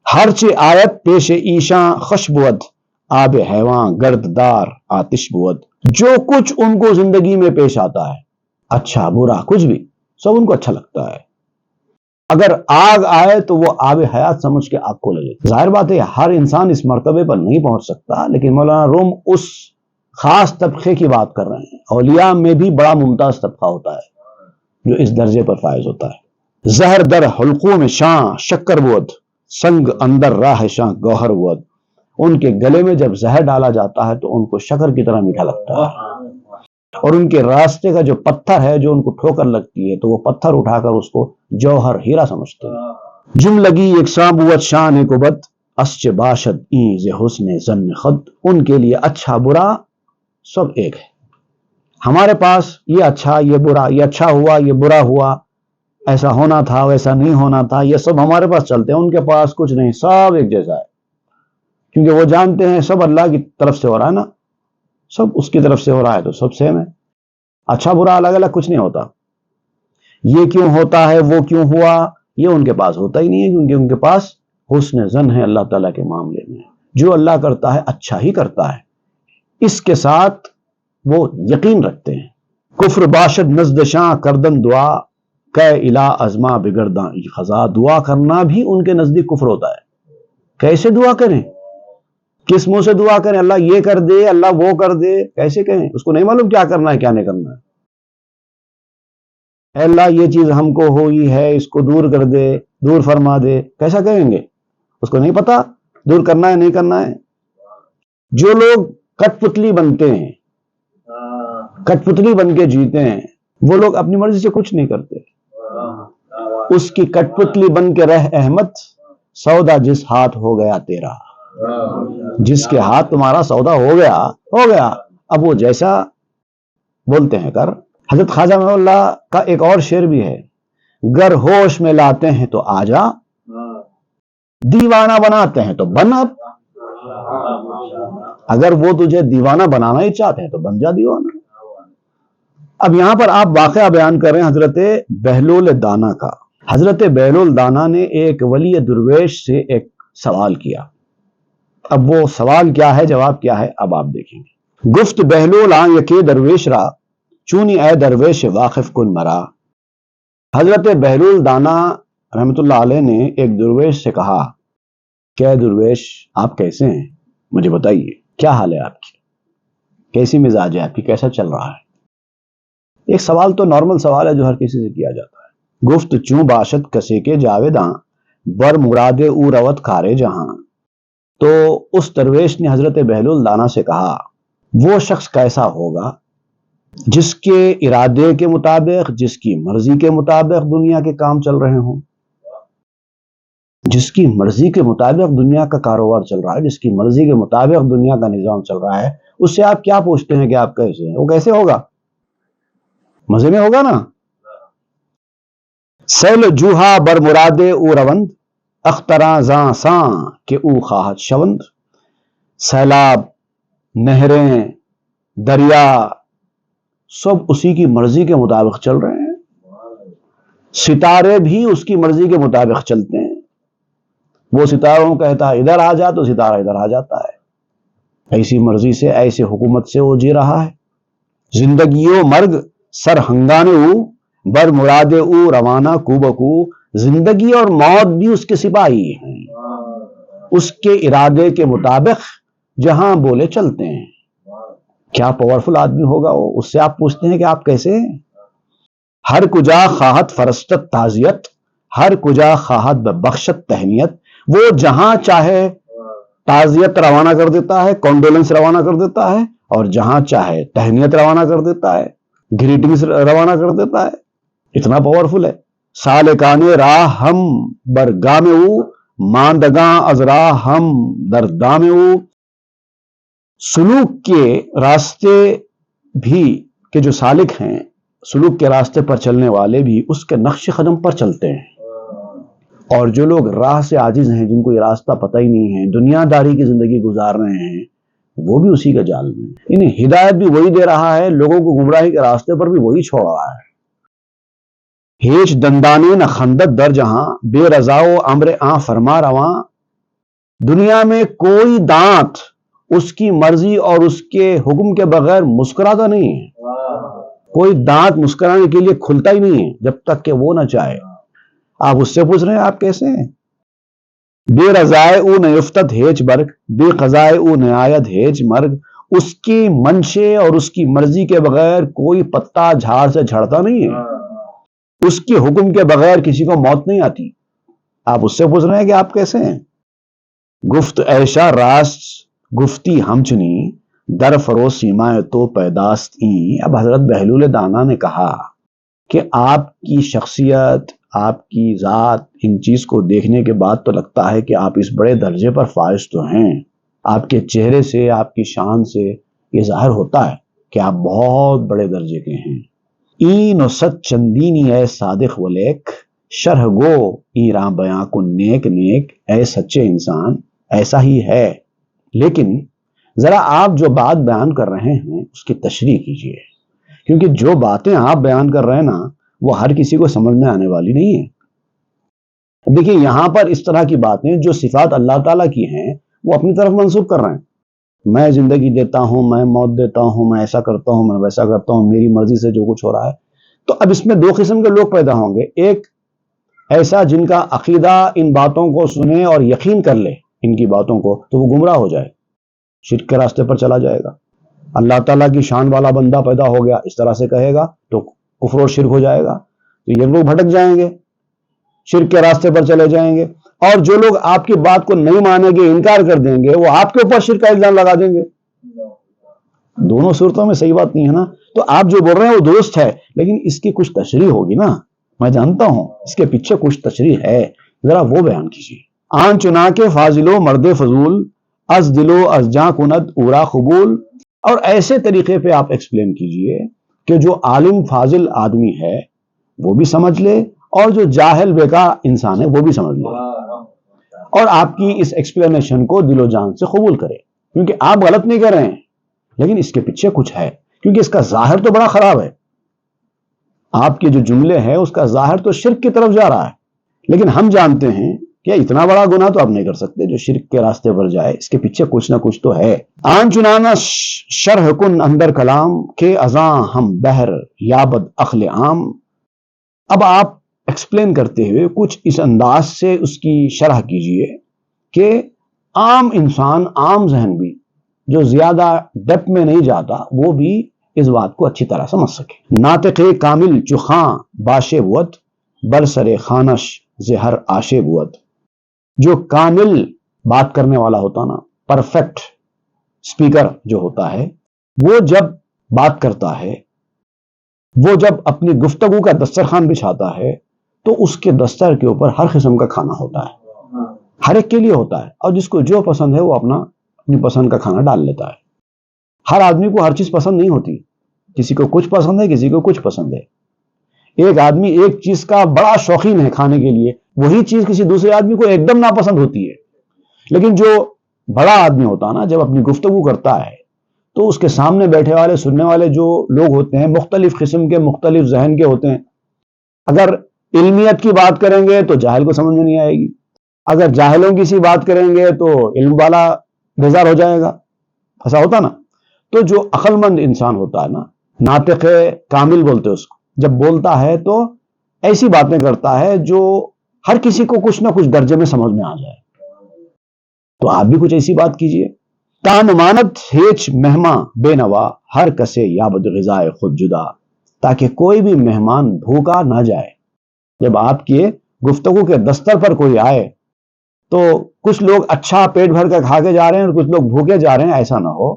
ہرچہ آیت پیش ایشاں خوش بود آب حیواں گرد دار آتش بود۔ جو کچھ ان کو زندگی میں پیش آتا ہے، اچھا برا کچھ بھی، سب ان کو اچھا لگتا ہے۔ اگر آگ آئے تو وہ آب حیات سمجھ کے آگ کو لگے۔ ظاہر بات ہے ہر انسان اس مرتبے پر نہیں پہنچ سکتا، لیکن مولانا روم اس خاص طبقے کی بات کر رہے ہیں۔ اولیاء میں بھی بڑا ممتاز طبقہ ہوتا ہے جو اس درجے پر فائز ہوتا ہے۔ زہر در حلقوں میں شاں شکر بود، سنگ اندر راہ شاں گوہر بود۔ ان کے گلے میں جب زہر ڈالا جاتا ہے تو ان کو شکر کی طرح میٹھا لگتا ہے، اور ان کے راستے کا جو پتھر ہے جو ان کو ٹھوکر لگتی ہے تو وہ پتھر اٹھا کر اس کو جوہر ہیرا سمجھتے ہیں۔ جم لگی یکساں بود شان کو بد، اسچ باشد این ز حسن ظن خود۔ ان کے لیے اچھا برا سب ایک ہے۔ ہمارے پاس یہ اچھا یہ برا، یہ اچھا ہوا یہ برا ہوا، ایسا ہونا تھا ویسا نہیں ہونا تھا، یہ سب ہمارے پاس چلتے ہیں، ان کے پاس کچھ نہیں، سب ایک جیسا ہے، کیونکہ وہ جانتے ہیں سب اللہ کی طرف سے ہو رہا ہے نا، سب اس کی طرف سے ہو رہا ہے تو سب سیم ہے۔ اچھا برا الگ الگ کچھ نہیں ہوتا۔ یہ کیوں ہوتا ہے وہ کیوں ہوا یہ ان کے پاس ہوتا ہی نہیں ہے، کیونکہ ان کے پاس حسن ظن ہے اللہ تعالیٰ کے معاملے میں۔ جو اللہ کرتا ہے اچھا ہی کرتا ہے، اس کے ساتھ وہ یقین رکھتے ہیں۔ کفر باشد نزد شاں کردن دعا، کہ الہ ازما بگرداں خزا۔ دعا کرنا بھی ان کے نزدیک کفر ہوتا ہے۔ کیسے دعا کریں؟ کس منہ سے دعا کریں؟ اللہ یہ کر دے، اللہ وہ کر دے، کیسے کہیں؟ اس کو نہیں معلوم کیا کرنا ہے کیا نہیں کرنا ہے۔ اے اللہ یہ چیز ہم کو ہوئی ہے، اس کو دور کر دے، دور فرما دے، کیسا کہیں گے؟ اس کو نہیں پتا دور کرنا ہے نہیں کرنا ہے۔ جو لوگ کٹ پتلی بنتے ہیں، کٹ پتلی بن کے جیتے ہیں، وہ لوگ اپنی مرضی سے کچھ نہیں کرتے۔ اس کی کٹ پتلی بن کے رہ احمد، سودا جس ہاتھ ہو گیا تیرا، جس کے ہاتھ تمہارا سودا ہو گیا، اب وہ جیسا بولتے ہیں کر۔ حضرت خواجہ محی اللہ کا ایک اور شعر بھی ہے، گر ہوش میں لاتے ہیں تو آجا، دیوانہ بناتے ہیں تو بن اب۔ اگر وہ تجھے دیوانہ بنانا ہی چاہتے ہیں تو بن جا دیوانہ۔ اب یہاں پر آپ واقعہ بیان کر رہے ہیں حضرت بہلول دانا کا۔ حضرت بہلول دانا نے ایک ولی درویش سے ایک سوال کیا۔ اب وہ سوال کیا ہے، جواب کیا ہے، اب آپ دیکھیں گے۔ گفت بہلول آن یکی درویش را، چونی اے درویش واقف کن مرا۔ حضرت بہلول دانا رحمت اللہ علیہ نے ایک درویش سے کہا کہ اے درویش آپ کیسے ہیں، مجھے بتائیے کیا حال ہے آپ کی، کیسی مزاج ہے آپ کی، کیسا چل رہا ہے۔ ایک سوال تو نارمل سوال ہے جو ہر کسی سے کیا جاتا ہے۔ گفت چوں باشد کسے کے جاویداں، بر مراد او روت کارے جہاں۔ تو اس درویش نے حضرت بہلول دانا سے کہا وہ شخص کیسا ہوگا جس کے ارادے کے مطابق، جس کی مرضی کے مطابق دنیا کے کام چل رہے ہوں، جس کی مرضی کے مطابق دنیا کا کاروبار چل رہا ہے، جس کی مرضی کے مطابق دنیا کا نظام چل رہا ہے، اس سے آپ کیا پوچھتے ہیں کہ آپ کیسے ہیں؟ وہ کیسے ہوگا؟ مزے میں ہوگا نا۔ سیل جوہا بر مرادے او روند، اختراں زاں ساں کہ او خواہد شوند۔ سیلاب، نہریں، دریا سب اسی کی مرضی کے مطابق چل رہے ہیں، ستارے بھی اس کی مرضی کے مطابق چلتے ہیں۔ وہ ستاروں کو کہتا ہے ادھر آ جا تو ستارہ ادھر آ جاتا ہے، ایسی مرضی سے، ایسے حکومت سے وہ جی رہا ہے۔ زندگی و مرگ سر ہنگانے او، بر مراد او روانہ کو بکو۔ زندگی اور موت بھی اس کے سپاہی ہیں، اس کے ارادے کے مطابق جہاں بولے چلتے ہیں۔ کیا پاورفل آدمی ہوگا وہ، اس سے آپ پوچھتے ہیں کہ آپ کیسے ہیں۔ ہر کجا خواہت فرستت تعزیت، ہر کجا خواہت ببخشت تہنیت۔ وہ جہاں چاہے تعزیت روانہ کر دیتا ہے، کانڈولنس روانہ کر دیتا ہے، اور جہاں چاہے تہنیت روانہ کر دیتا ہے، گریٹنگز روانہ کر دیتا ہے۔ اتنا پاورفل ہے۔ سالکان راہ ہم برگام او، ماندگاں از راہ ہم در دام او۔ سلوک کے راستے بھی کہ جو سالک ہیں، سلوک کے راستے پر چلنے والے بھی اس کے نقش قدم پر چلتے ہیں، اور جو لوگ راہ سے عاجز ہیں، جن کو یہ راستہ پتہ ہی نہیں ہے، دنیا داری کی زندگی گزار رہے ہیں، وہ بھی اسی کا جال میں۔ انہیں ہدایت بھی وہی دے رہا ہے، لوگوں کو گمراہی کے راستے پر بھی وہی چھوڑ رہا ہے۔ ہیچ دندانے نہ خندت در جہاں، بے رضا و امر آں فرما رواں۔ دنیا میں کوئی دانت اس کی مرضی اور اس کے حکم کے بغیر مسکراتا نہیں ہے، کوئی دانت مسکرانے کے لیے کھلتا ہی نہیں ہے جب تک کہ وہ نہ چاہے۔ آپ اس سے پوچھ رہے ہیں آپ کیسے ہیں۔ بے رضائے او نیفتد ہیچ برگ، بے قضائے او نیاید ہیچ مرگ۔ اس کی منشے اور اس کی مرضی کے بغیر کوئی پتا جھاڑ سے جھڑتا نہیں ہے، اس کے حکم کے بغیر کسی کو موت نہیں آتی۔ آپ اس سے پوچھ رہے ہیں کہ آپ کیسے ہیں۔ گفت ایشا راست گفتی ہم چنی، در فروز سیمائے تو پیداست این۔ اب حضرت بہلول دانا نے کہا کہ آپ کی شخصیت، آپ کی ذات، ان چیز کو دیکھنے کے بعد تو لگتا ہے کہ آپ اس بڑے درجے پر فائز تو ہیں۔ آپ کے چہرے سے، آپ کی شان سے یہ ظاہر ہوتا ہے کہ آپ بہت بڑے درجے کے ہیں۔ این و ست چندینی اے صادق ولیک، شرح گو ایراں بیاں کو نیک نیک۔ اے سچے انسان، ایسا ہی ہے، لیکن ذرا آپ جو بات بیان کر رہے ہیں اس کی تشریح کیجئے، کیونکہ جو باتیں آپ بیان کر رہے ہیں نا وہ ہر کسی کو سمجھ میں آنے والی نہیں ہے۔ دیکھیں یہاں پر اس طرح کی باتیں جو صفات اللہ تعالیٰ کی ہیں وہ اپنی طرف منسوب کر رہے ہیں۔ میں زندگی دیتا ہوں، میں موت دیتا ہوں، میں ایسا کرتا ہوں، میں ویسا کرتا ہوں، میری مرضی سے جو کچھ ہو رہا ہے۔ تو اب اس میں دو قسم کے لوگ پیدا ہوں گے، ایک ایسا جن کا عقیدہ ان باتوں کو سنے اور یقین کر لے ان کی باتوں کو، تو وہ گمراہ ہو جائے، شرک کے راستے پر چلا جائے گا۔ اللہ تعالیٰ کی شان والا بندہ پیدا ہو گیا، اس طرح سے کہے گا تو کفر و شرک ہو جائے گا، تو یہ لوگ بھٹک جائیں گے، شرک کے راستے پر چلے جائیں گے۔ اور جو لوگ آپ کی بات کو نہیں مانیں گے، انکار کر دیں گے، وہ آپ کے اوپر شرک کا الزام لگا دیں گے۔ دونوں صورتوں میں صحیح بات نہیں ہے نا۔ تو آپ جو بول رہے ہیں وہ درست ہے، لیکن اس کی کچھ تشریح ہوگی نا۔ میں جانتا ہوں اس کے پیچھے کچھ تشریح ہے، ذرا وہ بیان کیجیے۔ آن چنا کے فاضلو مرد فضول از دلو از جاں کند اورا قبول. اور ایسے طریقے پہ آپ ایکسپلین کیجئے کہ جو عالم فاضل آدمی ہے وہ بھی سمجھ لے اور جو جاہل بیکار انسان ہے وہ بھی سمجھ لے، اور آپ کی اس ایکسپلینیشن کو دل و جان سے قبول کرے، کیونکہ آپ غلط نہیں کر رہے ہیں لیکن اس کے پیچھے کچھ ہے، کیونکہ اس کا ظاہر تو بڑا خراب ہے. آپ کے جو جملے ہیں اس کا ظاہر تو شرک کی طرف جا رہا ہے، لیکن ہم جانتے ہیں کہ اتنا بڑا گناہ تو آپ نہیں کر سکتے جو شرک کے راستے پر جائے، اس کے پیچھے کچھ نہ کچھ تو ہے. آن چنانا شرح کن اندر کلام کے ازاں ہم بہر یابد اخل عام. اب آپ ایکسپلین کرتے ہوئے کچھ اس انداز سے اس کی شرح کیجئے کہ عام انسان، عام ذہن بھی جو زیادہ ڈیپ میں نہیں جاتا وہ بھی اس بات کو اچھی طرح سمجھ سکے. ناطق کامل چخاں باشے بود برسر خانش زہر آشے بود. جو کامل بات کرنے والا ہوتا نا، پرفیکٹ اسپیکر جو ہوتا ہے، وہ جب بات کرتا ہے، وہ جب اپنی گفتگو کا دسترخوان بچھاتا ہے تو اس کے دستر کے اوپر ہر قسم کا کھانا ہوتا ہے، ہر ایک کے لیے ہوتا ہے، اور جس کو جو پسند ہے وہ اپنی پسند کا کھانا ڈال لیتا ہے. ہر آدمی کو ہر چیز پسند نہیں ہوتی، کسی کو کچھ پسند ہے، کسی کو کچھ پسند ہے. ایک آدمی ایک چیز کا بڑا شوقین ہے کھانے کے لیے، وہی چیز کسی دوسرے آدمی کو ایک دم ناپسند ہوتی ہے. لیکن جو بڑا آدمی ہوتا ہے نا، جب اپنی گفتگو کرتا ہے تو اس کے سامنے بیٹھے والے، سننے والے جو لوگ ہوتے ہیں مختلف قسم کے، مختلف ذہن کے ہوتے ہیں. اگر علمیت کی بات کریں گے تو جاہل کو سمجھ میں نہیں آئے گی، اگر جاہلوں کی سی بات کریں گے تو علم والا بیزار ہو جائے گا، ایسا ہوتا نا. تو جو عقل مند انسان ہوتا ہے نا، ناطق کامل بولتے اس کو، جب بولتا ہے تو ایسی باتیں کرتا ہے جو ہر کسی کو کچھ نہ کچھ درجے میں سمجھ میں آ جائے. تو آپ بھی کچھ ایسی بات کیجئے. تان مانت ہیچ مہماں بے نوا ہر کسے یابد غذائے خود جدا. تاکہ کوئی بھی مہمان بھوکا نہ جائے. جب آپ کے گفتگو کے دستر پر کوئی آئے تو کچھ لوگ اچھا پیٹ بھر کر کھا کے جا رہے ہیں اور کچھ لوگ بھوکے جا رہے ہیں، ایسا نہ ہو.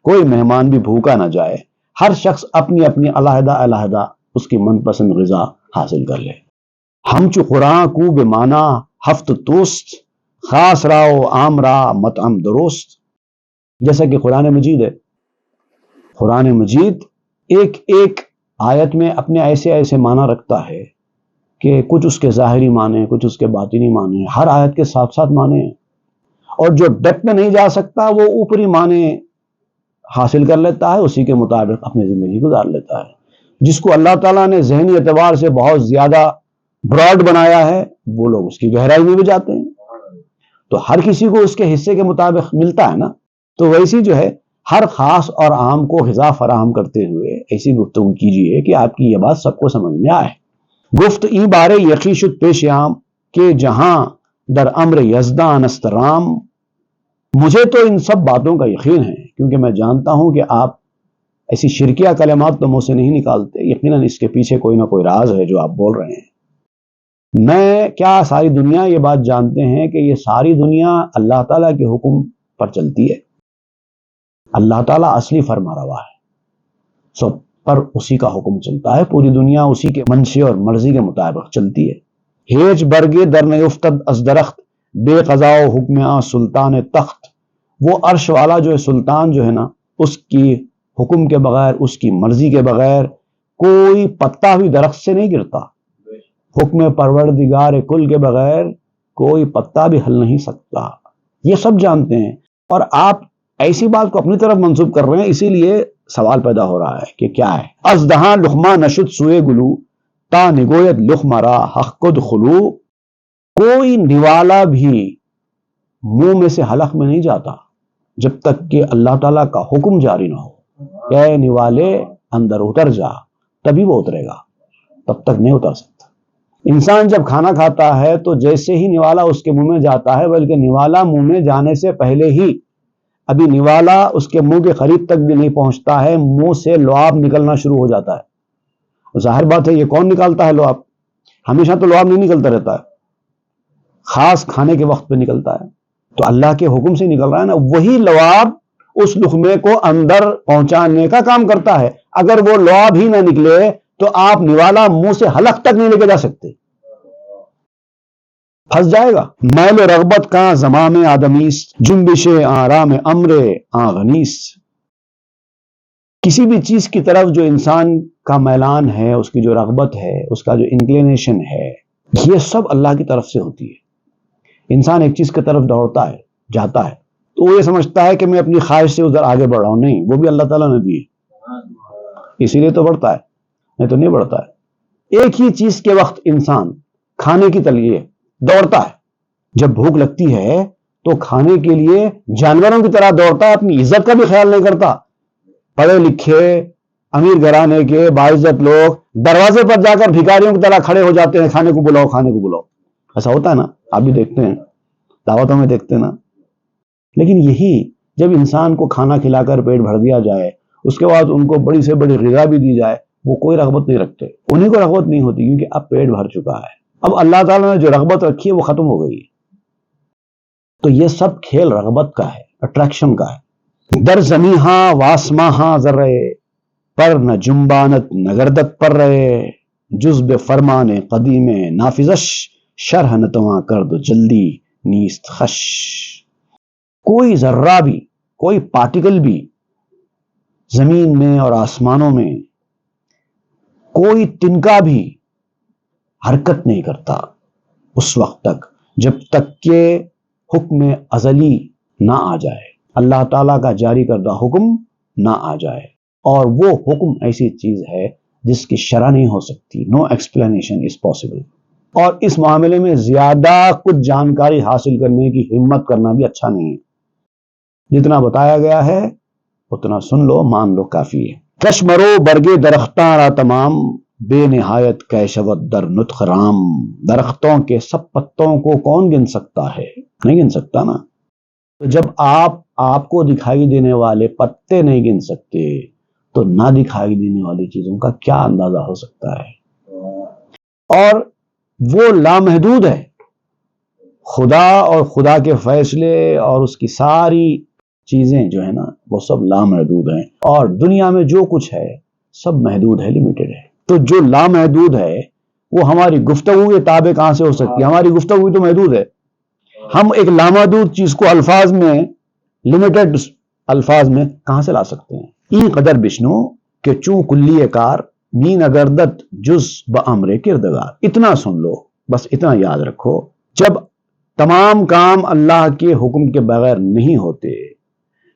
کوئی مہمان بھی بھوکا نہ جائے، ہر شخص اپنی اپنی علیحدہ علیحدہ اس کی من پسند غذا حاصل کر لے. ہم چو قرآن کو بے معنی ہفت توست خاص راو عام را مطعم درست. جیسا کہ قرآن مجید ہے، قرآن مجید ایک ایک آیت میں اپنے ایسے ایسے معنی رکھتا ہے کہ کچھ اس کے ظاہری معنی، کچھ اس کے باطنی معنی، ہر آیت کے ساتھ ساتھ معنی ہیں. اور جو ڈیپ میں نہیں جا سکتا وہ اوپری معنی حاصل کر لیتا ہے، اسی کے مطابق اپنی زندگی گزار لیتا ہے. جس کو اللہ تعالیٰ نے ذہنی اعتبار سے بہت زیادہ براڈ بنایا ہے وہ لوگ اس کی گہرائی میں بھی جاتے ہیں. تو ہر کسی کو اس کے حصے کے مطابق ملتا ہے نا. تو ویسی جو ہے ہر خاص اور عام کو غذا فراہم کرتے ہوئے ایسی گفتگو کیجیے کہ آپ کی یہ بات سب کو سمجھ میں آئے. گفت ای بارے یقی شد پیش عام کہ جہاں در امر یزدان است رام. مجھے تو ان سب باتوں کا یقین ہے کیونکہ میں جانتا ہوں کہ آپ ایسی شرکیہ کلمات تو منہ سے نہیں نکالتے. یقیناً اس کے پیچھے کوئی نہ کوئی راز ہے جو آپ بول رہے ہیں. میں کیا ساری دنیا یہ بات جانتے ہیں کہ یہ ساری دنیا اللہ تعالیٰ کے حکم پر چلتی ہے. اللہ تعالیٰ اصلی فرما روا ہے، سب پر اسی کا حکم چلتا ہے. پوری دنیا اسی کے منشے اور مرضی کے مطابق چلتی ہے. ہیچ برگے در نیفتد از درخت بے قضا و حکم آ سلطان تخت. وہ عرش والا جو ہے سلطان جو ہے نا، اس کی حکم کے بغیر، اس کی مرضی کے بغیر کوئی پتا بھی درخت سے نہیں گرتا. حکم پروردگار کل کے بغیر کوئی پتا بھی ہل نہیں سکتا. یہ سب جانتے ہیں اور آپ ایسی بات کو اپنی طرف منسوب کر رہے ہیں. اسی لیے سوال پیدا ہو رہا ہے کہ کیا ہے. از دہاں لقمہ نشد سوئے گلو تا نگوید لقمہ را حق کد خلو. کوئی نوالا بھی منہ میں سے حلق میں نہیں جاتا جب تک کہ اللہ تعالیٰ کا حکم جاری نہ ہو. اے نوالے اندر اتر جا، تبھی وہ اترے گا، تب تک نہیں اتر سکتا. انسان جب کھانا کھاتا ہے تو جیسے ہی نوالا اس کے منہ میں جاتا ہے، بلکہ نوالا منہ میں جانے سے پہلے ہی ابھی نوالا اس کے منہ کے قریب تک بھی نہیں پہنچتا ہے، منہ سے لعاب نکلنا شروع ہو جاتا ہے. ظاہر بات ہے یہ کون نکالتا ہے لعاب؟ ہمیشہ تو لعاب نہیں نکلتا رہتا ہے، خاص کھانے کے وقت پہ نکلتا ہے. تو اللہ کے حکم سے نکل رہا ہے نا، وہی لعاب اس لقمے کو اندر پہنچانے کا کام کرتا ہے. اگر وہ لعاب ہی نہ نکلے تو آپ نوالا منہ سے حلق تک نہیں لے کے جا سکتے. پھنس جائے گا۔ میل و رغبت کا زمام آدمیست، جنبش آرام امر آغنیست۔ کسی بھی چیز کی طرف جو انسان کا میلان ہے، اس کی جو رغبت ہے، اس کا جو انکلینیشن ہے، یہ سب اللہ کی طرف سے ہوتی ہے۔ انسان ایک چیز کی طرف دوڑتا ہے، جاتا ہے، تو وہ یہ سمجھتا ہے کہ میں اپنی خواہش سے ادھر آگے بڑھ رہا ہوں، نہیں، وہ بھی اللہ تعالیٰ نے دی ہے، اسی لیے تو بڑھتا ہے، نہیں تو نہیں بڑھتا ہے۔ ایک ہی چیز کے وقت انسان کھانے کے لیے دوڑتا ہے، جب بھوک لگتی ہے تو کھانے کے لیے جانوروں کی طرح دوڑتا ہے، اپنی عزت کا بھی خیال نہیں کرتا۔ پڑھے لکھے امیر گھرانے کے باعزت لوگ دروازے پر جا کر بھکاریوں کی طرح کھڑے ہو جاتے ہیں، کھانے کو بلاؤ، کھانے کو بلاؤ۔ ایسا ہوتا ہے نا، آپ بھی دیکھتے ہیں، دعوتوں میں دیکھتے ہیں نا۔ لیکن یہی جب انسان کو کھانا کھلا کر پیٹ بھر دیا جائے، اس کے بعد ان کو بڑی سے بڑی غذا بھی دی جائے، وہ کوئی رغبت نہیں رکھتے، انہیں کو رغبت نہیں ہوتی، کیونکہ اب پیٹ بھر چکا ہے۔ اب اللہ تعالیٰ نے جو رغبت رکھی ہے وہ ختم ہو گئی ہے۔ تو یہ سب کھیل رغبت کا ہے، اٹریکشن کا ہے۔ در زمیہاں واسماہاں ذرے، پر نہ جنبانت نہ گردت پر رہے، جز بے فرمان قدیم نافذش، شرح نتواں کرد جلدی نیست خش۔ کوئی ذرہ بھی، کوئی پارٹیکل بھی زمین میں اور آسمانوں میں، کوئی تنکا بھی حرکت نہیں کرتا اس وقت تک جب تک کہ حکم ازلی نہ آ جائے، اللہ تعالیٰ کا جاری کردہ حکم نہ آ جائے۔ اور وہ حکم ایسی چیز ہے جس کی شرح نہیں ہو سکتی، نو ایکسپلینیشن از پاسبل۔ اور اس معاملے میں زیادہ کچھ جانکاری حاصل کرنے کی ہمت کرنا بھی اچھا نہیں ہے۔ جتنا بتایا گیا ہے اتنا سن لو، مان لو، کافی ہے۔ کشمرو برگے درختاں را تمام، بے نہایت کیشوت در نطق رام۔ درختوں کے سب پتوں کو کون گن سکتا ہے؟ نہیں گن سکتا نا۔ تو جب آپ کو دکھائی دینے والے پتے نہیں گن سکتے تو نہ دکھائی دینے والی چیزوں کا کیا اندازہ ہو سکتا ہے؟ اور وہ لامحدود ہے، خدا اور خدا کے فیصلے اور اس کی ساری چیزیں جو ہے نا وہ سب لامحدود ہیں، اور دنیا میں جو کچھ ہے سب محدود ہے، لمیٹڈ ہے۔ تو جو لامحدود ہے وہ ہماری گفتگو کے تابع کہاں سے ہو سکتی ہے؟ ہماری گفتگو تو محدود ہے۔ ہم ایک لامحدود چیز کو الفاظ میں، لمیٹڈ الفاظ میں کہاں سے لا سکتے ہیں؟ این قدر بشنو کہ چوں کلی کار، می نگردت جز بامر کردگار۔ اتنا سن لو، بس اتنا یاد رکھو، جب تمام کام اللہ کے حکم کے بغیر نہیں ہوتے،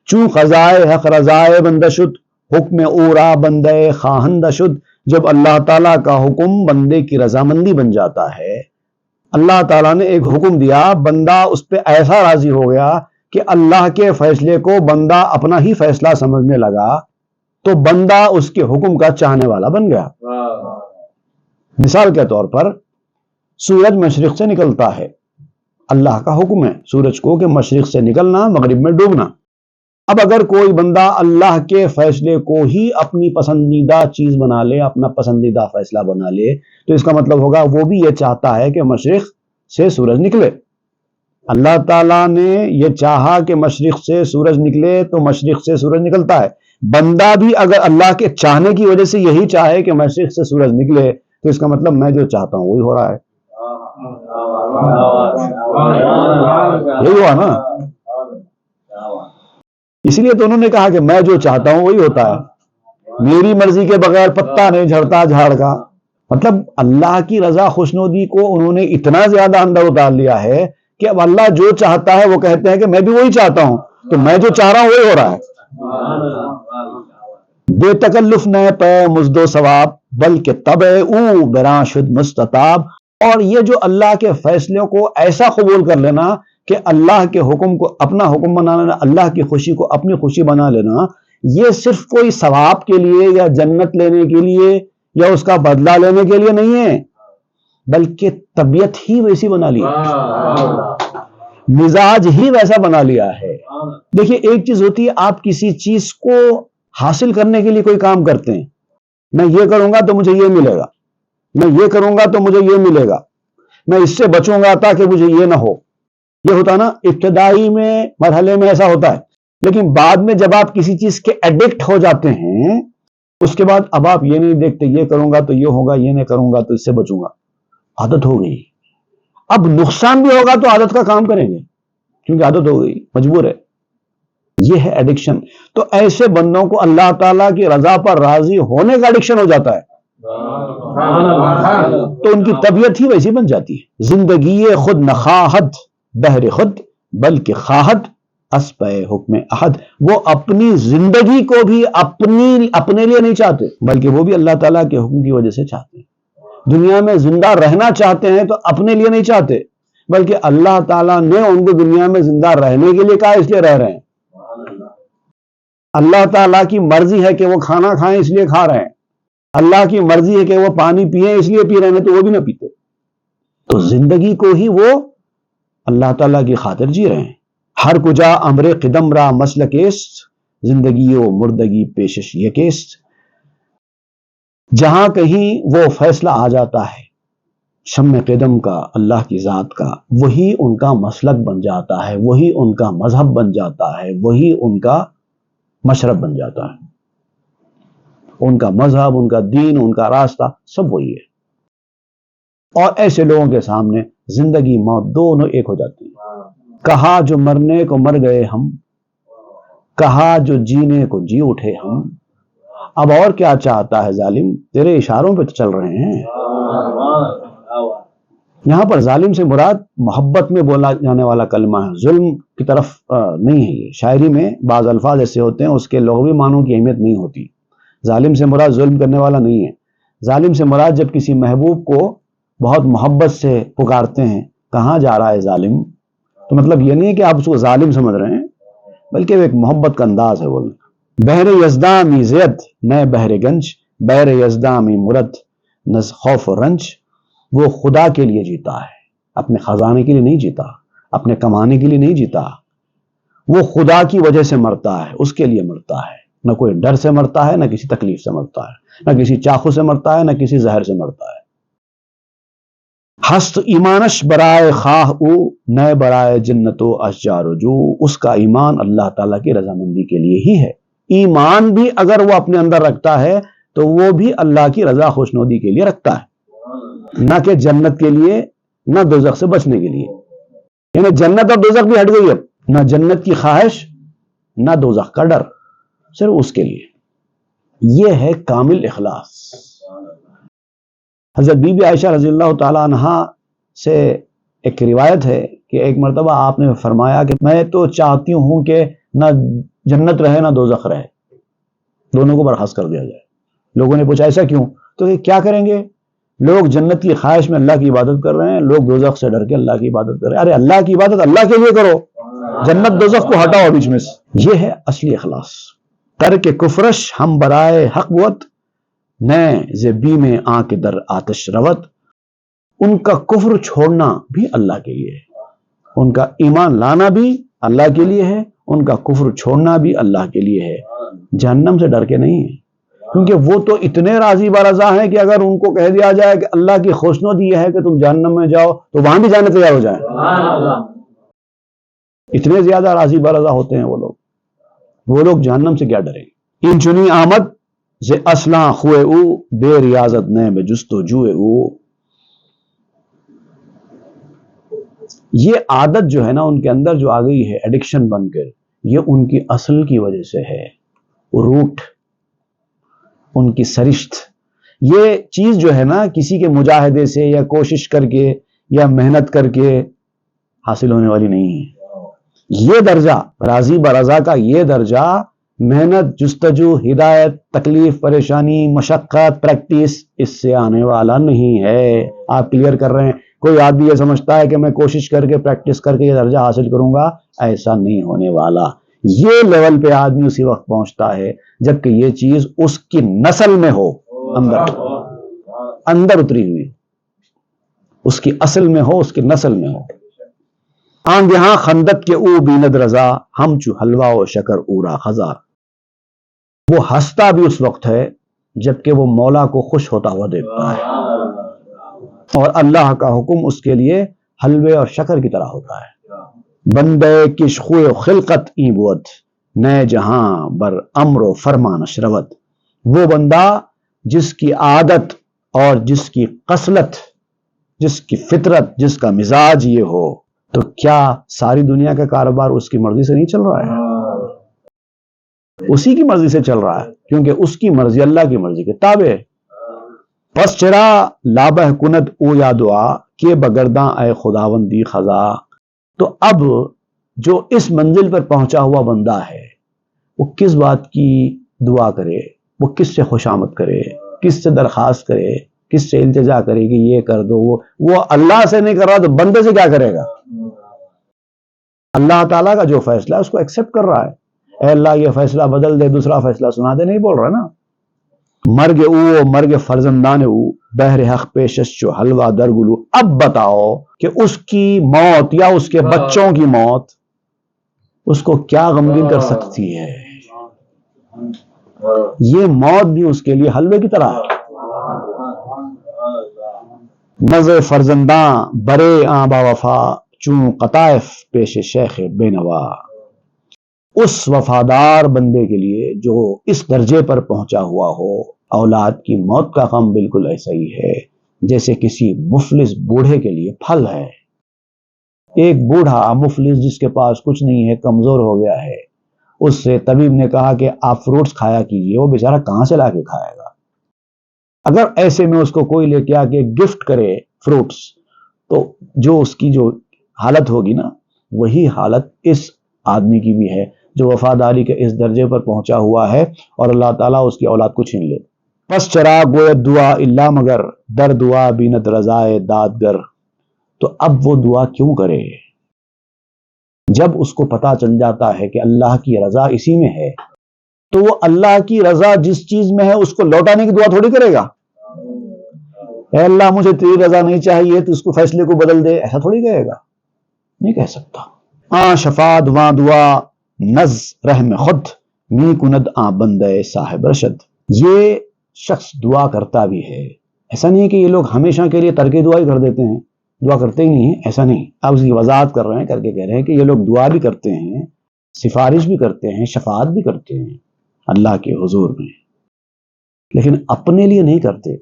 چوں قضائے حق رضائے بندہ شد، حکم اورا بندے خواہندہ شد۔ جب اللہ تعالیٰ کا حکم بندے کی رضامندی بن جاتا ہے، اللہ تعالیٰ نے ایک حکم دیا، بندہ اس پہ ایسا راضی ہو گیا کہ اللہ کے فیصلے کو بندہ اپنا ہی فیصلہ سمجھنے لگا، تو بندہ اس کے حکم کا چاہنے والا بن گیا۔ مثال کے طور پر سورج مشرق سے نکلتا ہے، اللہ کا حکم ہے سورج کو کہ مشرق سے نکلنا، مغرب میں ڈوبنا۔ اب اگر کوئی بندہ اللہ کے فیصلے کو ہی اپنی پسندیدہ چیز بنا لے، اپنا پسندیدہ فیصلہ بنا لے، تو اس کا مطلب ہوگا وہ بھی یہ چاہتا ہے کہ مشرق سے سورج نکلے۔ اللہ تعالیٰ نے یہ چاہا کہ مشرق سے سورج نکلے تو مشرق سے سورج نکلتا ہے۔ بندہ بھی اگر اللہ کے چاہنے کی وجہ سے یہی چاہے کہ مشرق سے سورج نکلے، تو اس کا مطلب میں جو چاہتا ہوں وہی ہو رہا ہے۔ یہی ہوا نا؟ اسی لیے تو انہوں نے کہا کہ میں جو چاہتا ہوں وہی ہوتا ہے، میری مرضی کے بغیر پتا نہیں جھڑتا جھاڑ کا۔ مطلب اللہ کی رضا خوشنودی کو انہوں نے اتنا زیادہ اندر اتار لیا ہے کہ اب اللہ جو چاہتا ہے وہ کہتے ہیں کہ میں بھی وہی چاہتا ہوں، تو میں جو چاہ رہا ہوں وہی ہو رہا ہے۔ بے تکلف نہ پے مزد و ثواب، بلکہ طبع او براں شد مستطاب۔ اور یہ جو اللہ کے فیصلوں کو ایسا قبول کر لینا کہ اللہ کے حکم کو اپنا حکم بنا لینا، اللہ کی خوشی کو اپنی خوشی بنا لینا، یہ صرف کوئی ثواب کے لیے یا جنت لینے کے لیے یا اس کا بدلہ لینے کے لیے نہیں ہے، بلکہ طبیعت ہی ویسی بنا لی ہے، مزاج ہی ویسا بنا لیا ہے۔ دیکھیے ایک چیز ہوتی ہے، آپ کسی چیز کو حاصل کرنے کے لیے کوئی کام کرتے ہیں، میں یہ کروں گا تو مجھے یہ ملے گا، میں یہ کروں گا تو مجھے یہ ملے گا، میں اس سے بچوں گا تاکہ مجھے یہ نہ ہو۔ یہ ہوتا نا ابتدائی میں مرحلے میں ایسا ہوتا ہے، لیکن بعد میں جب آپ کسی چیز کے ایڈکٹ ہو جاتے ہیں، اس کے بعد اب آپ یہ نہیں دیکھتے یہ کروں گا تو یہ ہوگا، یہ نہیں کروں گا تو اس سے بچوں گا، عادت ہو گئی۔ اب نقصان بھی ہوگا تو عادت کا کام کریں گے کیونکہ عادت ہو گئی، مجبور ہے. یہ ہے ایڈکشن. تو ایسے بندوں کو اللہ تعالیٰ کی رضا پر راضی ہونے کا ایڈکشن ہو جاتا ہے تو ان کی طبیعت ہی ویسی بن جاتی ہے. زندگی خود نخواہت بہر خود بلکہ خواہت اسپے حکم احد. وہ اپنی زندگی کو بھی اپنے لیے نہیں چاہتے بلکہ وہ بھی اللہ تعالیٰ کے حکم کی وجہ سے چاہتے ہیں. دنیا میں زندہ رہنا چاہتے ہیں تو اپنے لیے نہیں چاہتے بلکہ اللہ تعالیٰ نے ان کو دنیا میں زندہ رہنے کے لیے کہا، اس لیے رہ رہے ہیں. اللہ تعالیٰ کی مرضی ہے کہ وہ کھانا کھائیں اس لیے کھا رہے ہیں. اللہ کی مرضی ہے کہ وہ پانی پیئیں اس لیے پی رہے ہیں تو وہ بھی نہ پیتے. تو زندگی کو ہی وہ اللہ تعالیٰ کی خاطر جی رہے ہیں. ہر کجا امر قدم را مسلکیست زندگی و مردگی پیشش یکیست. جہاں کہیں وہ فیصلہ آ جاتا ہے شم قدم کا اللہ کی ذات کا، وہی ان کا مسلک بن جاتا ہے، وہی ان کا مذہب بن جاتا ہے، وہی ان کا مشرب بن جاتا ہے. ان کا مذہب، ان کا دین، ان کا راستہ سب وہی ہے. اور ایسے لوگوں کے سامنے زندگی موت دونوں ایک ہو جاتی ہیں. کہا جو مرنے کو مر گئے ہم، کہا جو جینے کو جی اٹھے ہم. اب اور کیا چاہتا ہے ظالم، تیرے اشاروں پہ تو چل رہے ہیں. یہاں پر ظالم سے مراد محبت میں بولا جانے والا کلمہ ہے، ظلم کی طرف نہیں ہے. یہ شاعری میں بعض الفاظ ایسے ہوتے ہیں اس کے لغوی معنوں کی اہمیت نہیں ہوتی. ظالم سے مراد ظلم کرنے والا نہیں ہے. ظالم سے مراد جب کسی محبوب کو بہت محبت سے پکارتے ہیں، کہاں جا رہا ہے ظالم، تو مطلب یہ نہیں ہے کہ آپ اس کو ظالم سمجھ رہے ہیں بلکہ وہ ایک محبت کا انداز ہے بولنے. بحر یزدامی زید نئے بحر گنج، بحر یزدامی مرد نز خوف و رنج. وہ خدا کے لیے جیتا ہے، اپنے خزانے کے لیے نہیں جیتا، اپنے کمانے کے لیے نہیں جیتا. وہ خدا کی وجہ سے مرتا ہے، اس کے لیے مرتا ہے. نہ کوئی ڈر سے مرتا ہے، نہ کسی تکلیف سے مرتا ہے، نہ کسی چاقو سے مرتا ہے، نہ کسی زہر سے مرتا ہے. ہست ایمانش برائے خواہ او نئے برائے جنت و اشجار و جو. اس کا ایمان اللہ تعالیٰ کی رضامندی کے لیے ہی ہے. ایمان بھی اگر وہ اپنے اندر رکھتا ہے تو وہ بھی اللہ کی رضا خوشنودی کے لیے رکھتا ہے، نہ کہ جنت کے لیے، نہ دوزخ سے بچنے کے لیے. یعنی جنت اور دوزخ بھی ہٹ گئی، اب نہ جنت کی خواہش نہ دوزخ کا ڈر، صرف اس کے لیے. یہ ہے کامل اخلاص. حضرت بی بی عائشہ رضی اللہ تعالیٰ عنہا سے ایک روایت ہے کہ ایک مرتبہ آپ نے فرمایا کہ میں تو چاہتی ہوں کہ نہ جنت رہے نہ دوزخ رہے، دونوں کو برخاست کر دیا جائے. لوگوں نے پوچھا ایسا کیوں؟ تو یہ کیا کریں گے؟ لوگ جنت کی خواہش میں اللہ کی عبادت کر رہے ہیں، لوگ دوزخ سے ڈر کے اللہ کی عبادت کر رہے ہیں. ارے اللہ کی عبادت اللہ کے لیے کرو، جنت دوزخ کو ہٹاؤ بیچ میں سے. یہ ہے اصلی اخلاص. کر کے کفرش ہم برائے حق بوت نئے زبی میں آ کے در آتش روت. ان کا کفر چھوڑنا بھی اللہ کے لیے ہے، ان کا ایمان لانا بھی اللہ کے لیے ہے، ان کا کفر چھوڑنا بھی اللہ کے لیے ہے. جہنم سے ڈر کے نہیں ہے، کیونکہ وہ تو اتنے راضی برضا ہیں کہ اگر ان کو کہہ دیا جائے کہ اللہ کی خوشنودی یہ ہے کہ تم جہنم میں جاؤ تو وہاں بھی جانے تیار ہو جائیں. اتنے زیادہ راضی برضا ہوتے ہیں وہ لوگ جہنم سے کیا ڈریں. ان چنی آمد سے اسلاں خوئے او بے ریاضت نئے بے جستو جوئے او. یہ عادت جو ہے نا ان کے اندر جو آ گئی ہے ایڈکشن بن کر، یہ ان کی اصل کی وجہ سے ہے. روٹ، ان کی سرشت. یہ چیز جو ہے نا کسی کے مجاہدے سے یا کوشش کر کے یا محنت کر کے حاصل ہونے والی نہیں ہے. یہ درجہ راضی برضا کا، یہ درجہ محنت، جستجو، ہدایت، تکلیف، پریشانی، مشقت، پریکٹس، اس سے آنے والا نہیں ہے. آپ کلیئر کر رہے ہیں. کوئی آدمی یہ سمجھتا ہے کہ میں کوشش کر کے پریکٹس کر کے یہ درجہ حاصل کروں گا، ایسا نہیں ہونے والا. یہ لیول پہ آدمی اسی وقت پہنچتا ہے جبکہ یہ چیز اس کی نسل میں ہو، اندر اتری ہوئی، اس کی اصل میں ہو، اس کی نسل میں ہو. آنگہاں خندق کے او بیند رضا ہم چو حلوہ و شکر اورا خزار. وہ ہنستا بھی اس وقت ہے جبکہ وہ مولا کو خوش ہوتا ہوا دیکھتا ہے، اور اللہ کا حکم اس کے لیے حلوے اور شکر کی طرح ہوتا ہے. بندے کش خوئے خلقت ای بود نئے جہاں بر امر و فرمان اشروت. وہ بندہ جس کی عادت اور جس کی خصلت جس کی فطرت، جس کا مزاج یہ ہو، تو کیا ساری دنیا کا کاروبار اس کی مرضی سے نہیں چل رہا ہے؟ اسی کی مرضی سے چل رہا ہے، کیونکہ اس کی مرضی اللہ کی مرضی کے تابع ہے۔ پس چرا لابہ کند او یا دعا کہ بگرداں اے خداوندی خزا۔ تو اب جو اس منزل پر پہنچا ہوا بندہ ہے، وہ کس بات کی دعا کرے، وہ کس سے خوشامد کرے، کس سے درخواست کرے، کس سے التجا کرے کہ یہ کر دو، وہ اللہ سے نہیں کر رہا تو بندے سے کیا کرے گا؟ اللہ تعالیٰ کا جو فیصلہ ہے اس کو ایکسپٹ کر رہا ہے۔ اے اللہ یہ فیصلہ بدل دے، دوسرا فیصلہ سنا دے، نہیں بول رہا نا۔ مرگ او مرگ فرزندان او بہر حق پیشش چو حلوہ درگلو۔ اب بتاؤ کہ اس کی موت یا اس کے بچوں کی موت اس کو کیا غمگین کر سکتی ہے؟ یہ موت بھی اس کے لیے حلوے کی طرح ہے۔ نظر فرزنداں برے آں با وفا چون قطائف پیش شیخ بے نوا۔ اس وفادار بندے کے لیے جو اس درجے پر پہنچا ہوا ہو، اولاد کی موت کا غم بالکل ایسا ہی ہے جیسے کسی مفلس بوڑھے کے لیے پھل ہے۔ ایک بوڑھا مفلس جس کے پاس کچھ نہیں ہے، کمزور ہو گیا ہے، اس سے طبیب نے کہا کہ آپ فروٹس کھایا کیجئے، وہ بیچارہ کہاں سے لا کے کھائے گا؟ اگر ایسے میں اس کو کوئی لے کے آ کے گفٹ کرے فروٹس، تو جو اس کی جو حالت ہوگی نا، وہی حالت اس آدمی کی بھی ہے جو وفاداری کے اس درجے پر پہنچا ہوا ہے اور اللہ تعالیٰ اس کی اولاد کو چھین لے۔ پس چرا گوید دعا اللہ مگر در دعا بینت رضائے دادگر۔ تو اب وہ دعا کیوں کرے جب اس کو پتا چل جاتا ہے کہ اللہ کی رضا اسی میں ہے؟ تو وہ اللہ کی رضا جس چیز میں ہے اس کو لوٹانے کی دعا تھوڑی کرے گا۔ اے اللہ مجھے تیری رضا نہیں چاہیے تو اس کو فیصلے کو بدل دے، ایسا تھوڑی کہے گا، نہیں کہہ سکتا۔ آ شفاعت واں دعا نز رحم خود می کند آ بندے صاحب رشد۔ یہ شخص دعا کرتا بھی ہے، ایسا نہیں ہے کہ یہ لوگ ہمیشہ کے لیے ترک دعا ہی کر دیتے ہیں، دعا کرتے ہی نہیں ہیں، ایسا نہیں۔ آپ اس کی وضاحت کر رہے ہیں، کر کے کہہ رہے ہیں کہ یہ لوگ دعا بھی کرتے ہیں، سفارش بھی کرتے ہیں، شفاعت بھی کرتے ہیں اللہ کے حضور میں، لیکن اپنے لیے نہیں کرتے،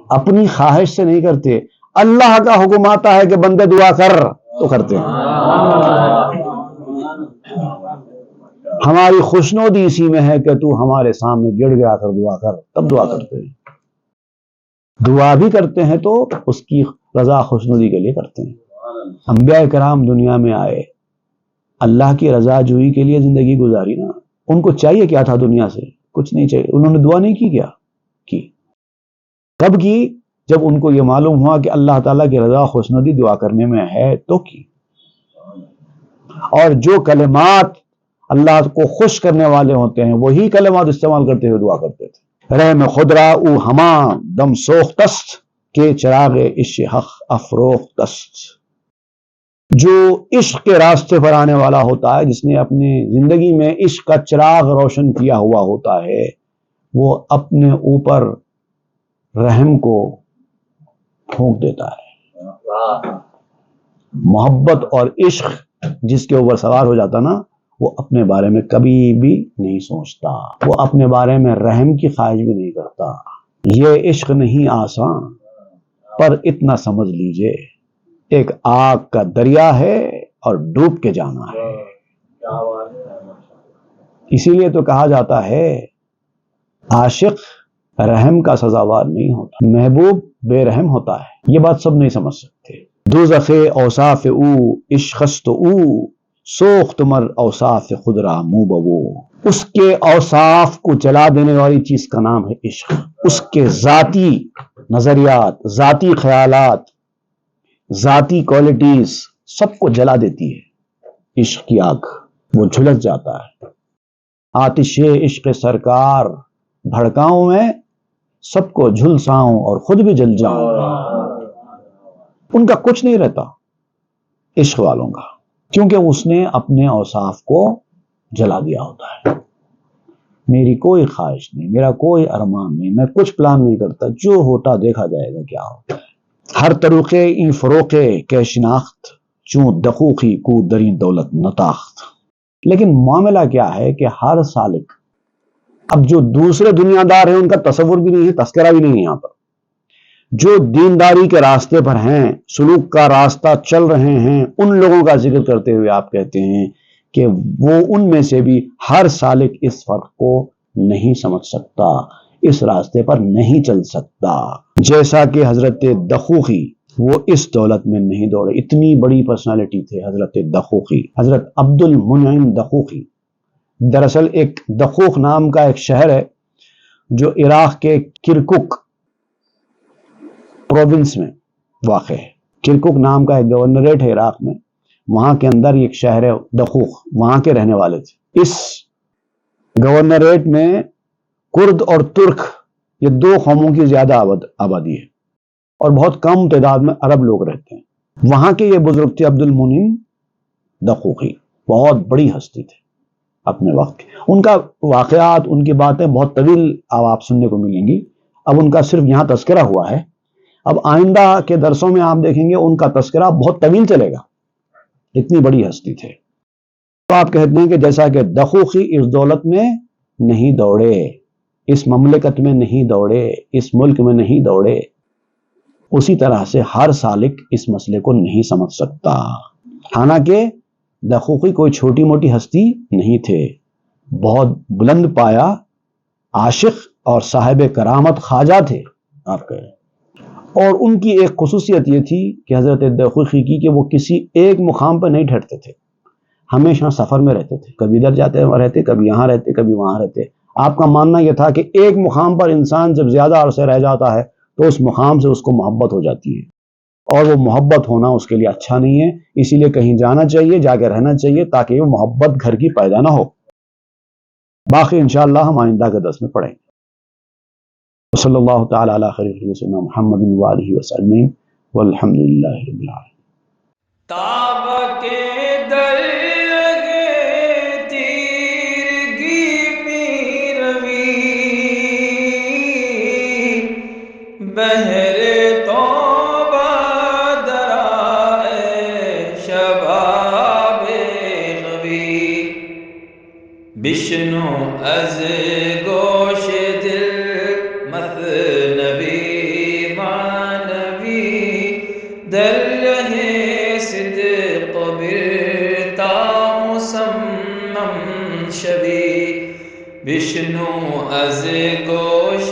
اپنی خواہش سے نہیں کرتے۔ اللہ کا حکم آتا ہے کہ بندے دعا کر تو کرتے ہیں۔ ہماری خوشنودی اسی میں ہے کہ تو ہمارے سامنے گڑ گڑا کر دعا کر، تب دعا کرتے ہیں۔ دعا بھی کرتے ہیں تو اس کی رضا خوشنودی کے لیے کرتے ہیں۔ انبیاء کرام دنیا میں آئے، اللہ کی رضا جوئی کے لیے زندگی گزاری نا۔ ان کو چاہیے کیا تھا دنیا سے؟ کچھ نہیں چاہیے۔ انہوں نے دعا نہیں کی کیا؟ کی۔ کب کی؟ جب ان کو یہ معلوم ہوا کہ اللہ تعالیٰ کی رضا خوشنودی دعا کرنے میں ہے تو کی۔ اور جو کلمات اللہ کو خوش کرنے والے ہوتے ہیں وہی کلمات استعمال کرتے ہوئے دعا کرتے تھے۔ رحم خدرا او ہما دم سوختست کے چراغ عشق حق افروختست۔ جو عشق کے راستے پر آنے والا ہوتا ہے، جس نے اپنی زندگی میں عشق کا چراغ روشن کیا ہوا ہوتا ہے، وہ اپنے اوپر رحم کو پھونک دیتا ہے۔ محبت اور عشق جس کے اوپر سوار ہو جاتا نا، وہ اپنے بارے میں کبھی بھی نہیں سوچتا، وہ اپنے بارے میں رحم کی خواہش بھی نہیں کرتا۔ یہ عشق نہیں آسان، پر اتنا سمجھ لیجئے ایک آگ کا دریا ہے اور ڈوب کے جانا ہے۔ اسی لیے تو کہا جاتا ہے عاشق رحم کا سزاوار نہیں ہوتا، محبوب بے رحم ہوتا ہے۔ یہ بات سب نہیں سمجھ سکتے۔ دوزخ اوصاف او عشقست او سوخت مر اوصاف خدرا مو بو۔ اس کے اوصاف کو جلا دینے والی چیز کا نام ہے عشق۔ اس کے ذاتی نظریات، ذاتی خیالات، ذاتی کوالٹیز سب کو جلا دیتی ہے عشق کی آگ، وہ جھلس جاتا ہے۔ آتش عشق سرکار بھڑکاؤں میں سب کو جھلساؤں اور خود بھی جل جاؤں۔ ان کا کچھ نہیں رہتا عشق والوں کا، کیونکہ اس نے اپنے اوصاف کو جلا دیا ہوتا ہے۔ میری کوئی خواہش نہیں، میرا کوئی ارمان نہیں، میں کچھ پلان نہیں کرتا، جو ہوتا دیکھا جائے گا کیا ہوتا ہے۔ ہر طریقے این فروقے کے شناخت چون دقوقی کو درین دولت نتاخت۔ لیکن معاملہ کیا ہے کہ ہر سالک، اب جو دوسرے دنیا دار ہیں ان کا تصور بھی نہیں ہے، تذکرہ بھی نہیں ہے یہاں پر، جو دینداری کے راستے پر ہیں، سلوک کا راستہ چل رہے ہیں، ان لوگوں کا ذکر کرتے ہوئے آپ کہتے ہیں کہ وہ ان میں سے بھی ہر سالک اس فرق کو نہیں سمجھ سکتا، اس راستے پر نہیں چل سکتا، جیسا کہ حضرت دخوخی وہ اس دولت میں نہیں دوڑے۔ اتنی بڑی پرسنالٹی تھے حضرت دخوخی، حضرت عبد المنعم دخوخی۔ دراصل ایک دخوخ نام کا ایک شہر ہے جو عراق کے کرکک پروونس میں واقع ہے۔ کرکک نام کا ایک گورنریٹ ہے عراق میں، وہاں کے اندر ایک شہر ہے دخوخ، وہاں کے رہنے والے تھے۔ اس گورنریٹ میں کرد اور ترک یہ دو قوموں کی زیادہ آبادی ہے اور بہت کم تعداد میں عرب لوگ رہتے ہیں۔ وہاں کے یہ بزرگ تھے عبد المنعم دخوخی، بہت بڑی ہستی تھے اپنے وقت کے۔ ان کا واقعات، ان کی باتیں بہت طویل آپ سننے کو ملیں گی، اب ان کا صرف یہاں تذکرہ ہوا ہے، اب آئندہ کے درسوں میں آپ دیکھیں گے ان کا تذکرہ بہت طویل چلے گا، اتنی بڑی ہستی تھے۔ تو آپ کہتے ہیں کہ جیسا کہ دخوخی اس دولت میں نہیں دوڑے، اس مملکت میں نہیں دوڑے، اس ملک میں نہیں دوڑے، اسی طرح سے ہر سالک اس مسئلے کو نہیں سمجھ سکتا۔ حالانکہ دخوخی کوئی چھوٹی موٹی ہستی نہیں تھے، بہت بلند پایا عاشق اور صاحب کرامت خواجہ تھے آپ کہہ رہے ہیں۔ اور ان کی ایک خصوصیت یہ تھی کہ حضرت دخوخی کی کہ وہ کسی ایک مقام پر نہیں ٹھہرتے تھے، ہمیشہ سفر میں رہتے تھے، کبھی ادھر جاتے رہتے، کبھی یہاں رہتے، کبھی وہاں رہتے۔ آپ کا ماننا یہ تھا کہ ایک مقام پر انسان جب زیادہ عرصے رہ جاتا ہے تو اس مقام سے اس کو محبت ہو جاتی ہے، اور وہ محبت ہونا اس کے لیے اچھا نہیں ہے، اسی لیے کہیں جانا چاہیے، جا کے رہنا چاہیے تاکہ وہ محبت گھر کی پیدا نہ ہو۔ باقی انشاءاللہ ہم آئندہ کے درس میں پڑھیں گے۔ صلی اللہ تعالی علی خیر خلق سیدنا محمد وآلہ وسلم والحمد للہ رب العالمین۔ تاب کے در لگے تیرگی می روی، بہر توبہ درائے شباب قوی، بشنو از گوش دل مثنوی معنوی، در رہے صدق برتا مسمم شوی، بشنو از گوش